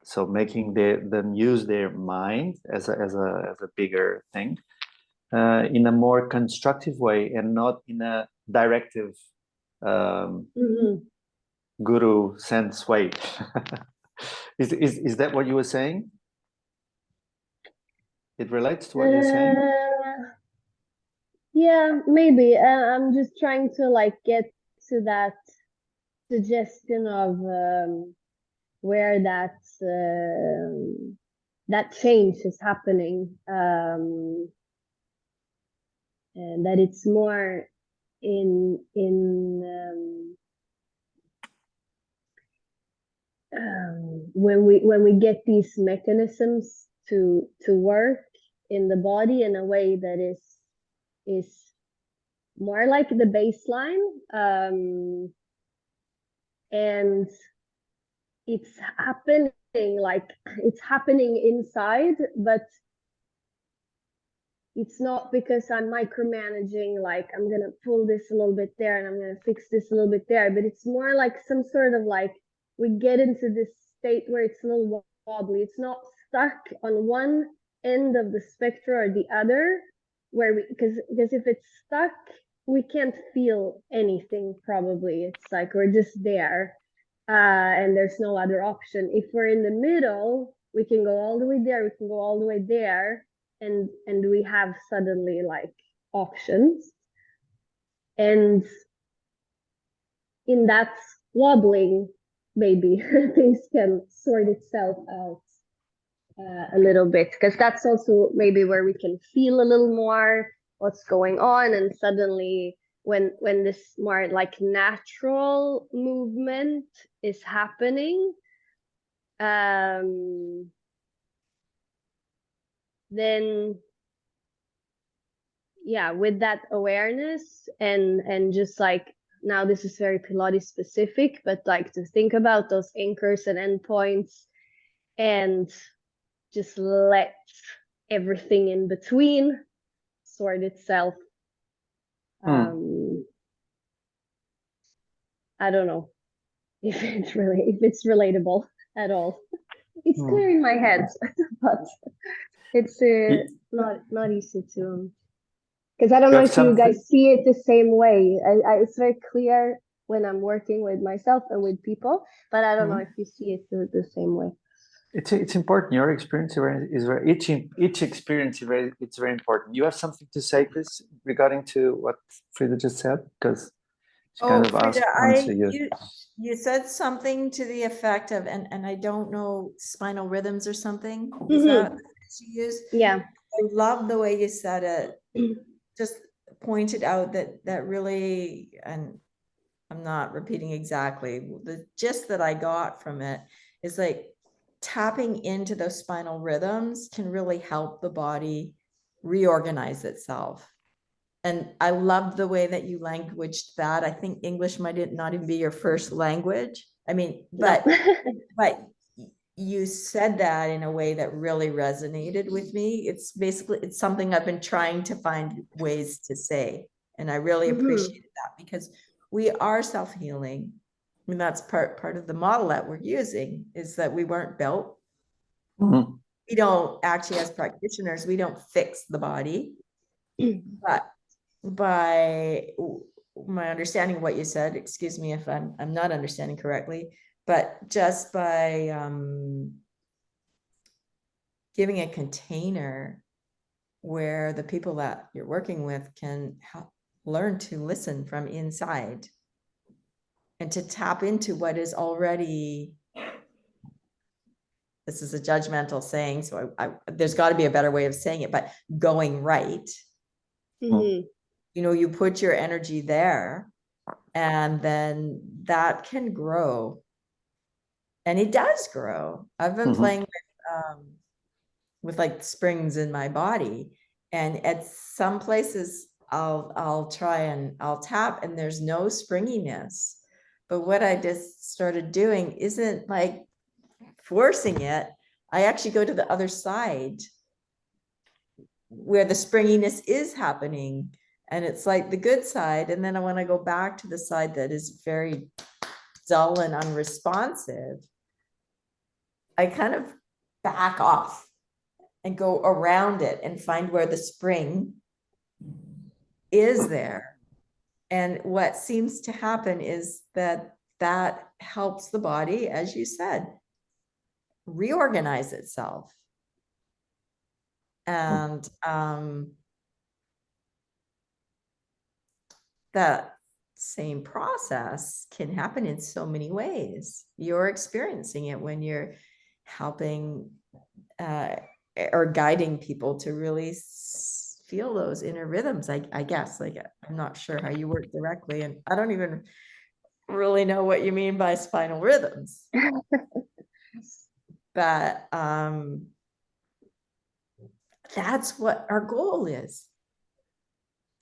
So making them use their mind as a bigger thing, in a more constructive way, and not in a directive guru sense way. Is that what you were saying? It relates to what you're saying? Yeah, maybe. I'm just trying to like get to that suggestion of where that change is happening, and that it's more in when we get these mechanisms to work in the body in a way that is more like the baseline, and it's happening like it's happening inside, but it's not because I'm micromanaging, like I'm gonna pull this a little bit there and I'm gonna fix this a little bit there, but it's more like some sort of like we get into this state where it's a little wobbly. It's not stuck on one end of the spectrum or the other, where we because if it's stuck, we can't feel anything probably. It's like we're just there. And there's no other option. If we're in the middle, we can go all the way there, we can go all the way there, and we have suddenly like options. And in that wobbling, maybe things can sort itself out a little bit, because that's also maybe where we can feel a little more what's going on, and suddenly when this more like natural movement is happening, then yeah, with that awareness and just like, now this is very Pilates specific, but like to think about those anchors and endpoints and just let everything in between sort itself. I don't know if it's relatable at all. It's clear in my head, but it's not easy to, because I don't know if you guys see it the same way. It's very clear when I'm working with myself and with people, but I don't know if you see it the same way. It's important. Your experience is very each experience it's very important. You have something to say, Chris, regarding to what Frida just said, because she kind of Frida, answer you. You said something to the effect of, and I don't know, spinal rhythms or something. Is that what you used? Yeah. I love the way you said it. Just pointed out that really, and I'm not repeating exactly, the gist that I got from it is like tapping into those spinal rhythms can really help the body reorganize itself. And I love the way that you languaged that. I think English might not even be your first language. I mean, but you said that in a way that really resonated with me. It's basically, it's something I've been trying to find ways to say. And I really appreciated that, because we are self-healing. I mean, that's part of the model that we're using, is that we weren't built. We don't actually, as practitioners, we don't fix the body, but by my understanding of what you said, excuse me if I'm not understanding correctly, but just by giving a container where the people that you're working with can learn to listen from inside and to tap into what is already, this is a judgmental saying, so there's got to be a better way of saying it, but going right. You know, you put your energy there, and then that can grow. And it does grow. I've been playing with like springs in my body, and at some places I'll try and I'll tap and there's no springiness. But what I just started doing isn't like forcing it. I actually go to the other side where the springiness is happening, and it's like the good side. And then when I go back to the side that is very dull and unresponsive, I kind of back off and go around it and find where the spring is there. And what seems to happen is that helps the body, as you said, reorganize itself. And that same process can happen in so many ways. You're experiencing it when you're helping or guiding people to really feel those inner rhythms. I guess, like, I'm not sure how you work directly, and I don't even really know what you mean by spinal rhythms. But that's what our goal is,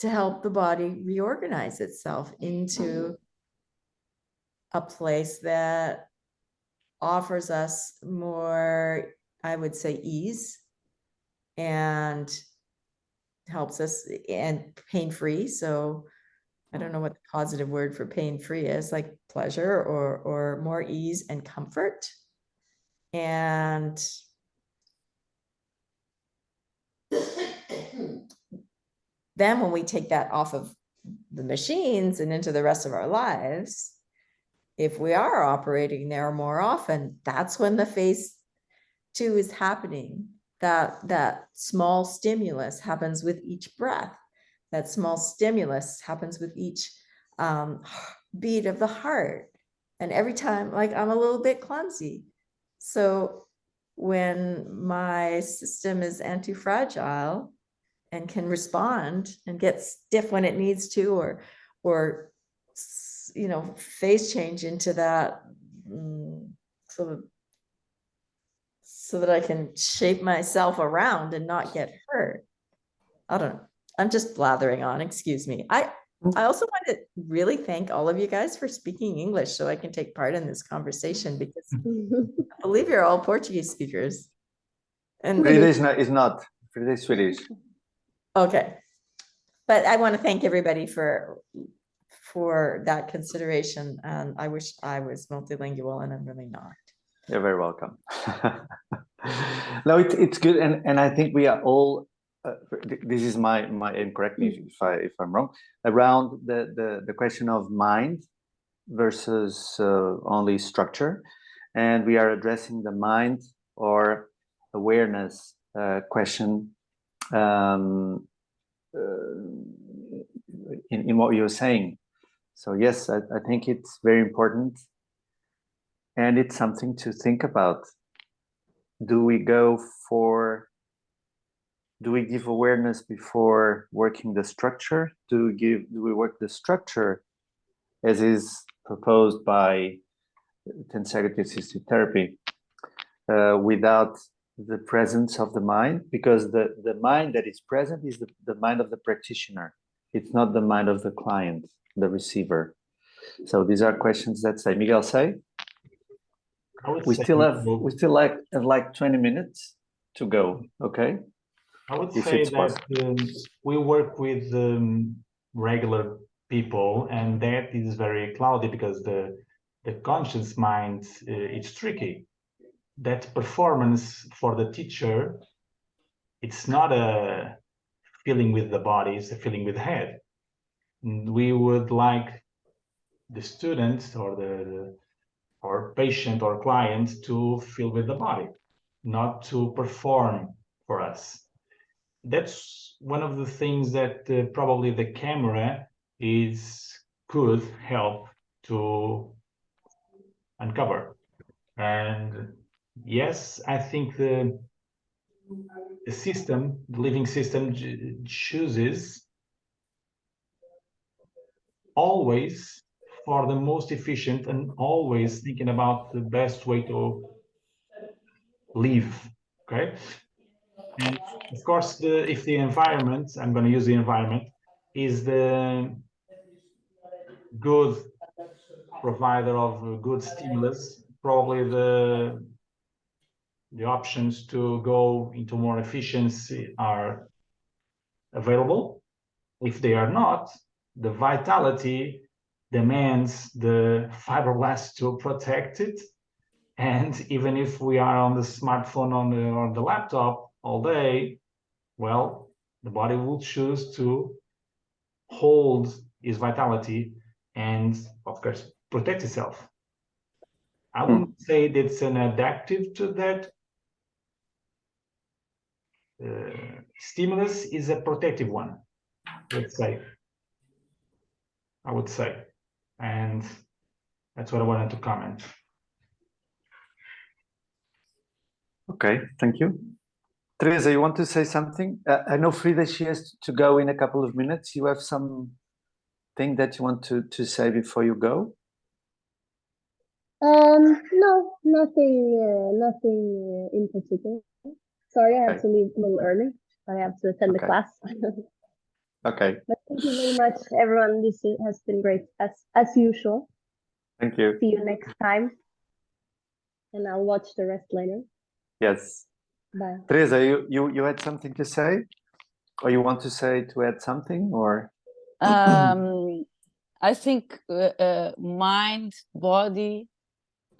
to help the body reorganize itself into a place that offers us more, I would say, ease and helps us and pain-free. So I don't know what the positive word for pain-free is, like pleasure or more ease and comfort. And then when we take that off of the machines and into the rest of our lives, if we are operating there more often, that's when the phase 2 is happening. That small stimulus happens with each breath. That small stimulus happens with each beat of the heart. And every time, like, I'm a little bit clumsy. So when my system is anti-fragile and can respond and get stiff when it needs to, or you know, phase change into that, so that I can shape myself around and not get hurt. I don't know. I'm just blathering on, excuse me. I also want to really thank all of you guys for speaking English so I can take part in this conversation, because I believe you're all Portuguese speakers. And Frida is not. Frida is Swedish. okay. But I want to thank everybody for that consideration. And I wish I was multilingual, and I'm really not. You're very welcome. No, it's good, and I think we are all. This is my and correct me if I'm wrong, around the question of mind versus only structure, and we are addressing the mind or awareness question in what you're saying. So yes, I think it's very important, and it's something to think about. Do we give awareness before working the structure? Do we work the structure as is proposed by tensegrity assisted therapy without the presence of the mind? Because the mind that is present is the mind of the practitioner. It's not the mind of the client, the receiver. So these are questions that say, Miguel, say. We still like 20 minutes to go. Okay. I would say that we work with regular people, and that is very cloudy because the conscious mind, it's tricky. That performance for the teacher, it's not a feeling with the body, it's a feeling with the head. And we would like the student or patient or client to feel with the body, not to perform for us. That's one of the things that probably the camera could help to uncover. And yes, I think the system, the living system, chooses always for the most efficient and always thinking about the best way to live. Okay. And of course, if the environment, I'm going to use the environment, is the good provider of good stimulus, probably the options to go into more efficiency are available. If they are not, the vitality demands the fibroblasts to protect it. And even if we are on the smartphone or the laptop all day, well, the body will choose to hold its vitality and, of course, protect itself. I wouldn't say that's an adaptive to that. Stimulus is a protective one, let's say. I would say. And that's what I wanted to comment. Okay, thank you. Teresa, you want to say something? I know Frida, she has to go in a couple of minutes. You have something that you want to say before you go? No, nothing in particular. Sorry, I have to leave a little early. I have to attend the class. Okay. But thank you very much, everyone. This has been great as usual. Thank you. See you next time. and I'll watch the rest later. Yes. Bye. Teresa, you had something to say? Or you want to add something, or? I think mind, body,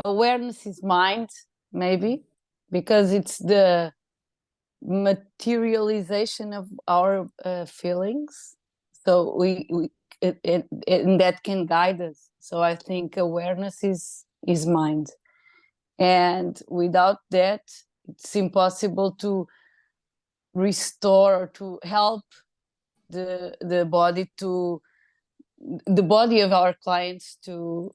awareness is mind, maybe, because it's the materialization of our feelings. So and that can guide us. So I think awareness is mind, and without that, it's impossible to restore or to help the body of our clients to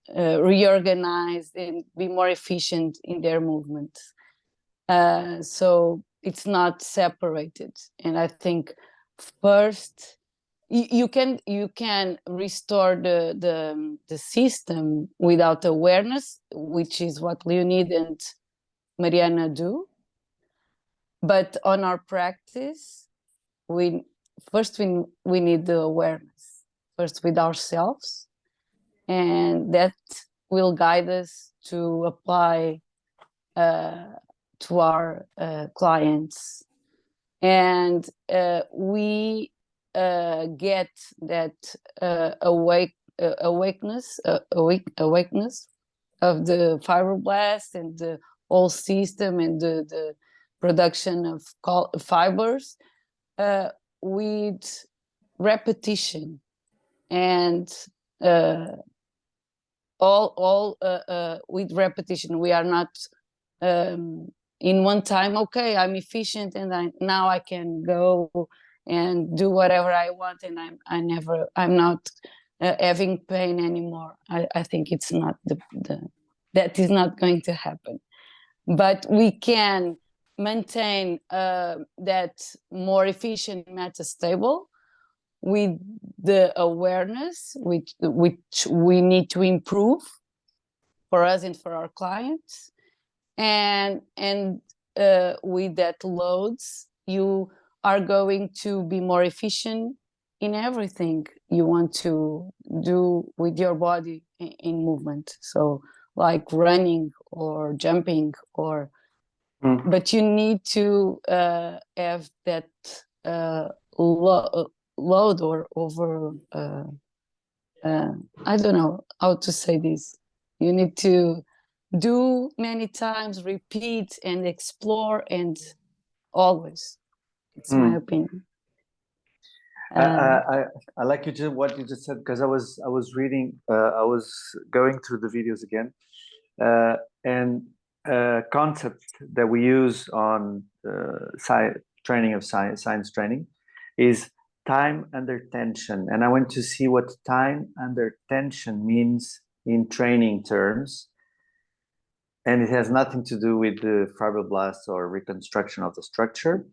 reorganize and be more efficient in their movements. So it's not separated. And I think first you can restore the system without awareness, which is what Leonid and Mariana do. But on our practice, we need the awareness first with ourselves, and that will guide us to apply to our clients. And we get that awakeness of the fibroblast and the whole system and the production of fibers with repetition, and all with repetition. We are not in one time, okay, I'm efficient and now I can go and do whatever I want, and I'm not having pain anymore. I think it's not that is not going to happen. But we can maintain that more efficient metastable with the awareness which we need to improve for us and for our clients, and with that loads, you are going to be more efficient in everything you want to do with your body in movement. So like running or jumping or but you need to have that load or over I don't know how to say this. You need to do many times, repeat and explore, and always. It's my opinion. I like what you just said, because I was reading, I was going through the videos again, and concept that we use on training of science training is time under tension. And I went to see what time under tension means in training terms. And it has nothing to do with the fibroblasts or reconstruction of the structure.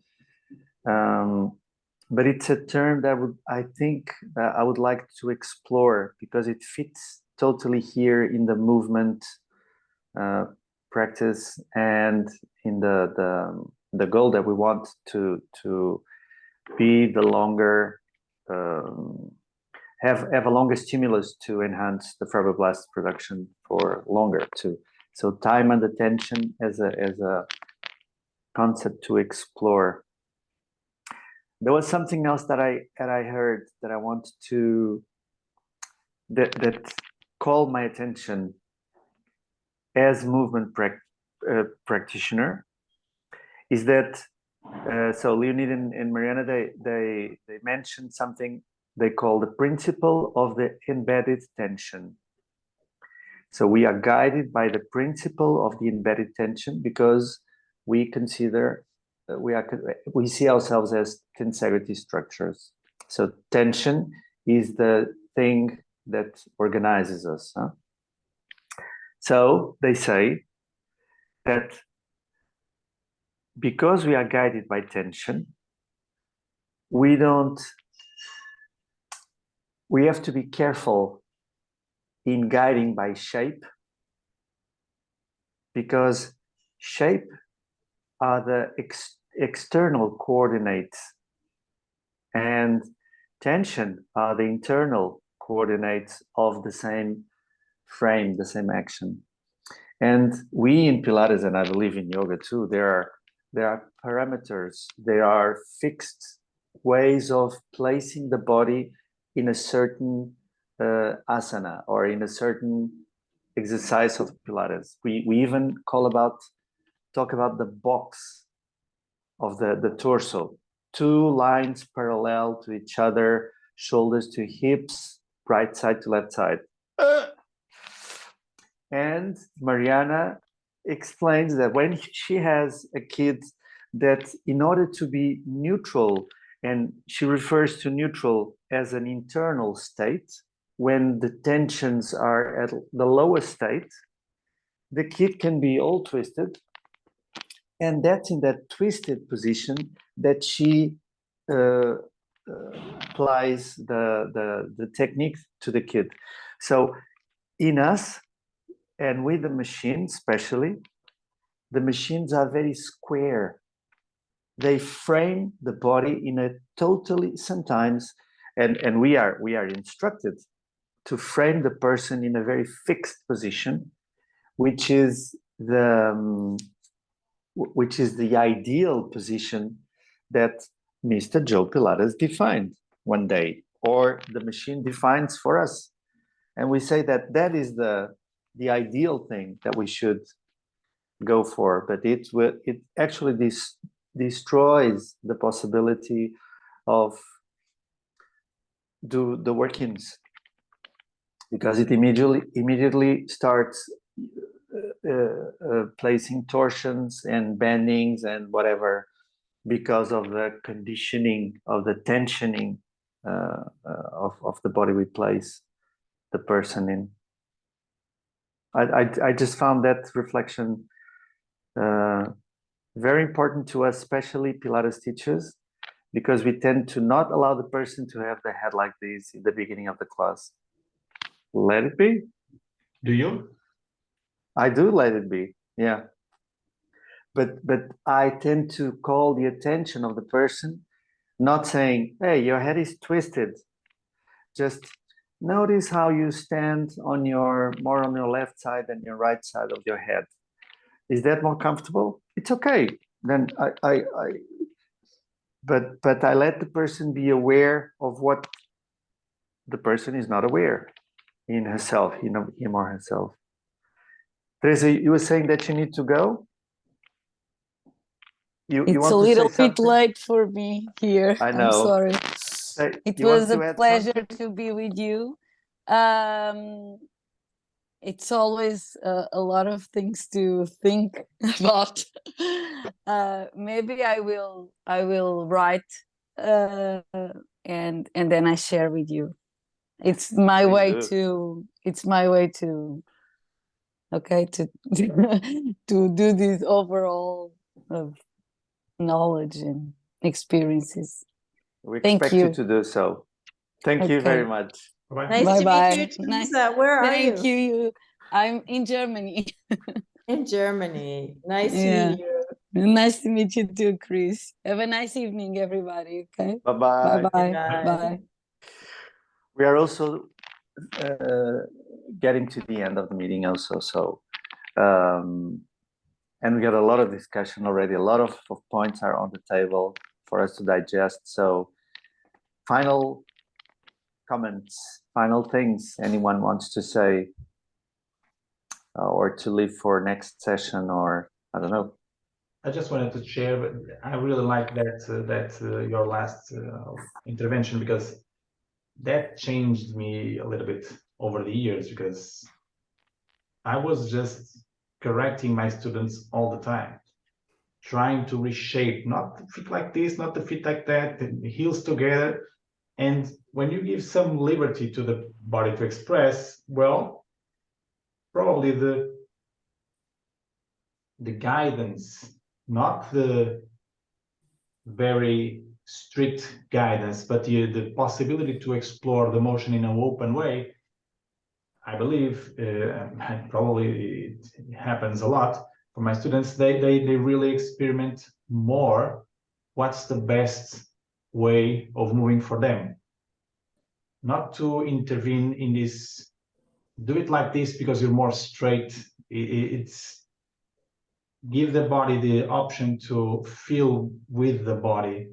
But it's a term that I think I would like to explore, because it fits totally here in the movement practice and in the goal that we want to be the longer, have a longer stimulus to enhance the fibroblast production for longer too. So time and attention as a concept to explore. There was something else that I heard that I want to that called my attention as movement practitioner, is that so Leonid and Mariana, they mentioned something they call the principle of the embedded tension. So we are guided by the principle of the embedded tension because we consider we see ourselves as tensegrity structures. So tension is the thing that organizes us. Huh? So they say that because we are guided by tension, we have to be careful in guiding by shape, because shape are the external coordinates and tension are the internal coordinates of the same frame, the same action. And we in Pilates, and I believe in yoga too, there are parameters, there are fixed ways of placing the body in a certain asana or in a certain exercise of Pilates. We even talk about the box of the torso, 2 lines parallel to each other, shoulders to hips, right side to left side. And Mariana explains that when she has a kid, that in order to be neutral, and she refers to neutral as an internal state, when the tensions are at the lowest state, the kid can be all twisted. And that's in that twisted position that she applies the technique to the kid. So in us, and with the machine especially, the machines are very square. They frame the body in a totally, sometimes, and we are instructed to frame the person in a very fixed position, which is the ideal position that Mr. Joe Pilates defined one day, or the machine defines for us. And we say that is the ideal thing that we should go for, but it actually destroys the possibility of do the work-ins, because it immediately starts placing torsions and bendings and whatever, because of the conditioning of the tensioning of the body we place the person in. I just found that reflection very important to us, especially Pilates teachers, because we tend to not allow the person to have the head like this in the beginning of the class. Let it be. Do you? I do let it be, yeah. But I tend to call the attention of the person, not saying, hey, your head is twisted. Just notice how you stand more on your left side than your right side of your head. Is that more comfortable? It's okay. Then but I let the person be aware of what the person is not aware in herself, him or herself. Teresa, you were saying that you need to go? You It's want a to little say bit something? late for me here. I I'm know. sorry. Hey, It you want was to a add pleasure something? to be with you. It's always a lot of things to think about. Maybe I will write and then I share with you. It's my Please way do. to okay to to do this overall of knowledge and experiences. We Thank expect you you. to do so. Thank you Okay. very much. Bye-bye. Nice Bye to meet you, bye. Nice. Teresa. Where are Thank you? you. I'm in Germany. In Germany. Nice to Yeah. meet you. Nice to meet you too, Chris. Have a nice evening, everybody. Okay. Bye-bye. Bye-bye. Bye. Bye. We are also getting to the end of the meeting also. So, and we got a lot of discussion already. A lot of points are on the table for us to digest. So final comments, final things anyone wants to say or to leave for next session, or I don't know. I just wanted to share, but I really like that your last intervention, because that changed me a little bit over the years, because I was just correcting my students all the time, trying to reshape, not to fit like this, not to fit like that, the heels together. And when you give some liberty to the body to express, well, probably the guidance, not the very strict guidance, but the possibility to explore the motion in an open way, I believe, probably it happens a lot for my students, they really experiment more what's the best way of moving for them. Not to intervene in this, do it like this because you're more straight it's give the body the option to feel with the body.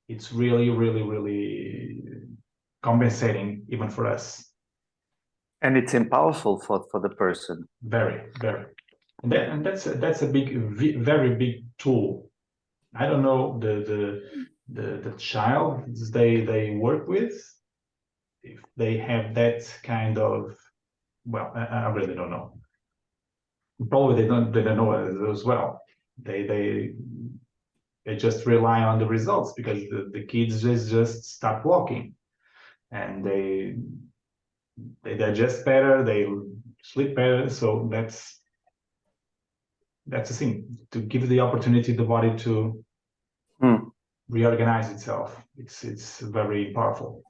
It's really, really, really compensating even for us. And it's powerful for the person. Very, very. And that's a very big tool. I don't know the child they work with, if they have that kind of, well, I really don't know. Probably they don't know as well. They just rely on the results because the kids just start walking, and they digest better, they sleep better. So that's the thing, to give the opportunity the body to reorganize itself. It's very powerful.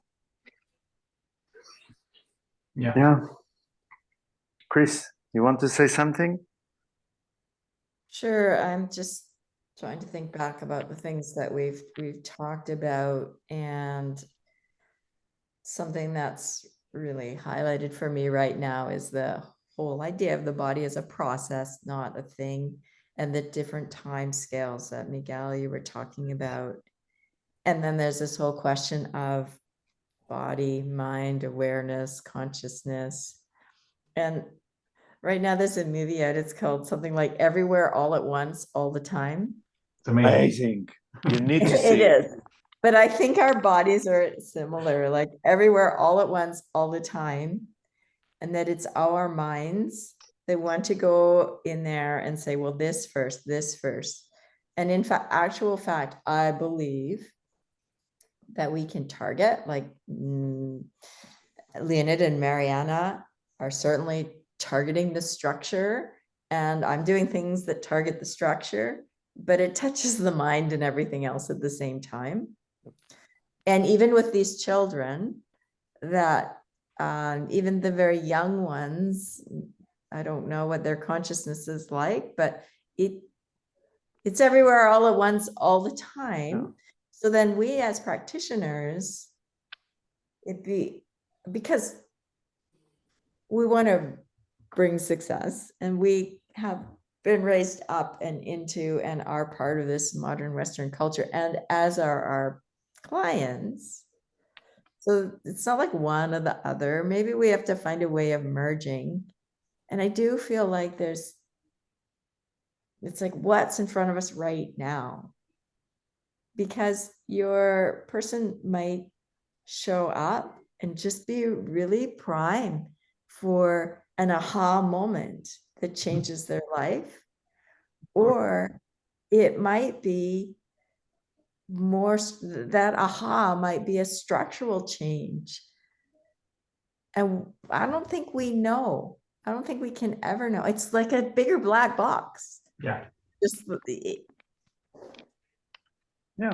Yeah. Chris, you want to say something? Sure. I'm just trying to think back about the things that we've talked about, and something that's really highlighted for me right now is the whole idea of the body as a process, not a thing, and the different time scales that Miguel, you were talking about. And then there's this whole question of body, mind, awareness, consciousness. And right now there's a movie out, it's called something like Everywhere All at Once All the Time. It's amazing. You need to see It is. But I think our bodies are similar, like everywhere all at once all the time. And that it's our minds that want to go in there and say, well, this first. And in fact, actual fact, I believe that we can target, like Leonid and Mariana are certainly targeting the structure, and I'm doing things that target the structure, but it touches the mind and everything else at the same time. And even with these children, that even the very young ones, I don't know what their consciousness is like, but it's everywhere all at once all the time. Yeah. So then we as practitioners, because we want to bring success, and we have been raised up and into and are part of this modern Western culture, and as are our clients. So it's not like one or the other. Maybe we have to find a way of merging. And I do feel like it's like what's in front of us right now. Because your person might show up and just be really prime for an aha moment that changes their life. Or it might be more, that aha might be a structural change. And I don't think we know. I don't think we can ever know. It's like a bigger black box. Yeah. Yeah.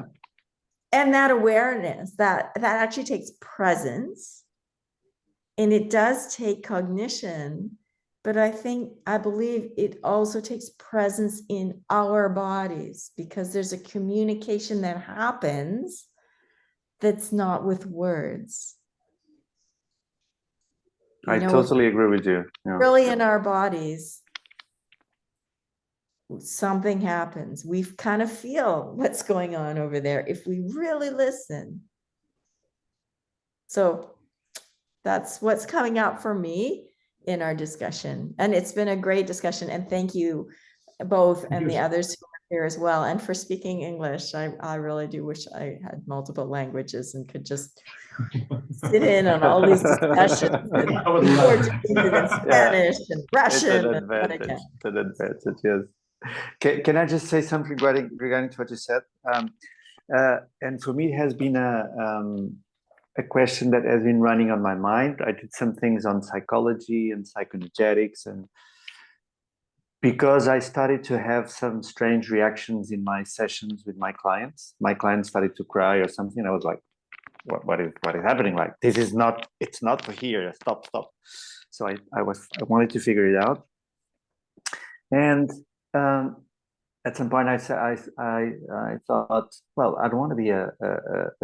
And that awareness, that actually takes presence, and it does take cognition, but I believe it also takes presence in our bodies, because there's a communication that happens that's not with words. I totally agree with you. Yeah. Really, in our bodies, something happens. We kind of feel what's going on over there if we really listen. So that's what's coming out for me in our discussion. And it's been a great discussion. And thank you both and the others who are here as well. And for speaking English, I really do wish I had multiple languages and could just sit in on all these discussions. And Spanish and Russian. It's an advantage, yes. Can I just say something regarding to what you said? And for me, it has been a question that has been running on my mind. I did some things on psychology and psychoenergetics, and because I started to have some strange reactions in my sessions with my clients started to cry or something. I was like, what is happening? Like, it's not for here. Stop. So I wanted to figure it out. And at some point I thought, well, I don't want to be a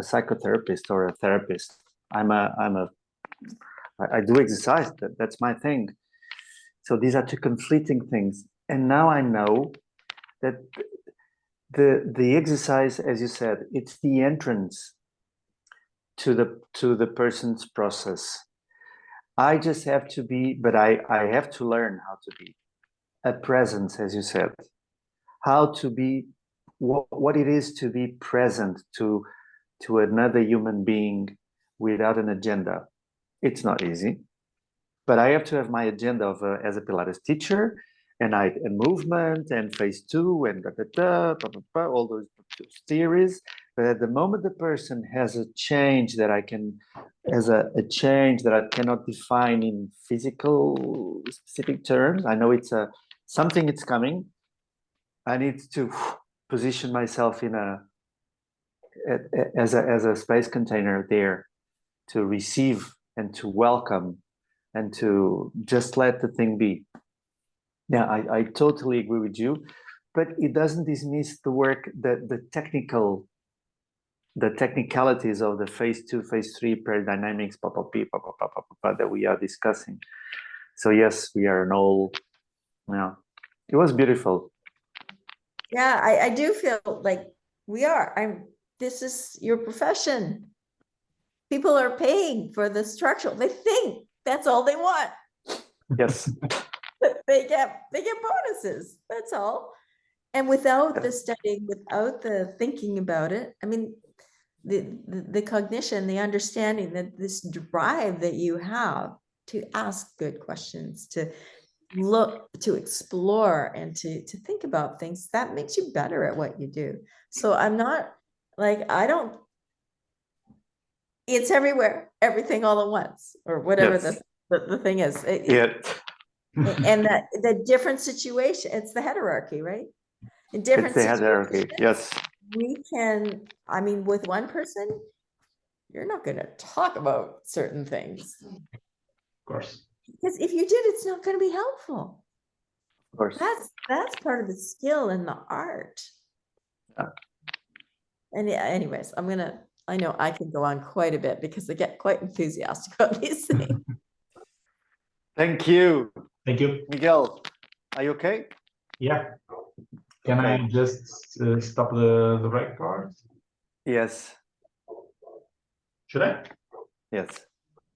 psychotherapist or a therapist. I do exercise. That's my thing. So these are two conflicting things. And now I know that the exercise, as you said, it's the entrance to the person's process. I just have to be, but I have to learn how to be a presence, as you said, how to be, what it is to be present to another human being without an agenda. It's not easy, but I have to have my agenda of as a Pilates teacher, and movement and phase 2 and all those theories. But at the moment the person has a change that I can, as a change that I cannot define in physical specific terms, I know it's something it's coming. I need to position myself in as a space container there to receive and to welcome and to just let the thing be. Yeah, I totally agree with you, but it doesn't dismiss the work, the technicalities of the phase 2, phase 3 paradigms, that we are discussing. So yes, we are all, yeah, it was beautiful. Yeah, I do feel like we are. This is your profession. People are paying for the structural. They think that's all they want. Yes. They get bonuses. That's all. And without the studying, without the thinking about it, I mean, the cognition, the understanding, that this drive that you have to ask good questions, to look, to explore, and to think about things, that makes you better at what you do. So I'm not like, it's everywhere, everything all at once, or whatever Yes. the thing is. Yeah. And that the different situation, it's the hierarchy, right? In different It's the hierarchy. Yes. we can, I mean, with one person, you're not going to talk about certain things. Of course. Because if you did, it's not going to be helpful. Of course. That's part of the skill and the art. Yeah. And yeah, anyways, I know I can go on quite a bit because I get quite enthusiastic about these things. Thank you. Thank you. Miguel, are you okay? Yeah. Can Okay. I just stop the record? Yes. Should I? Yes.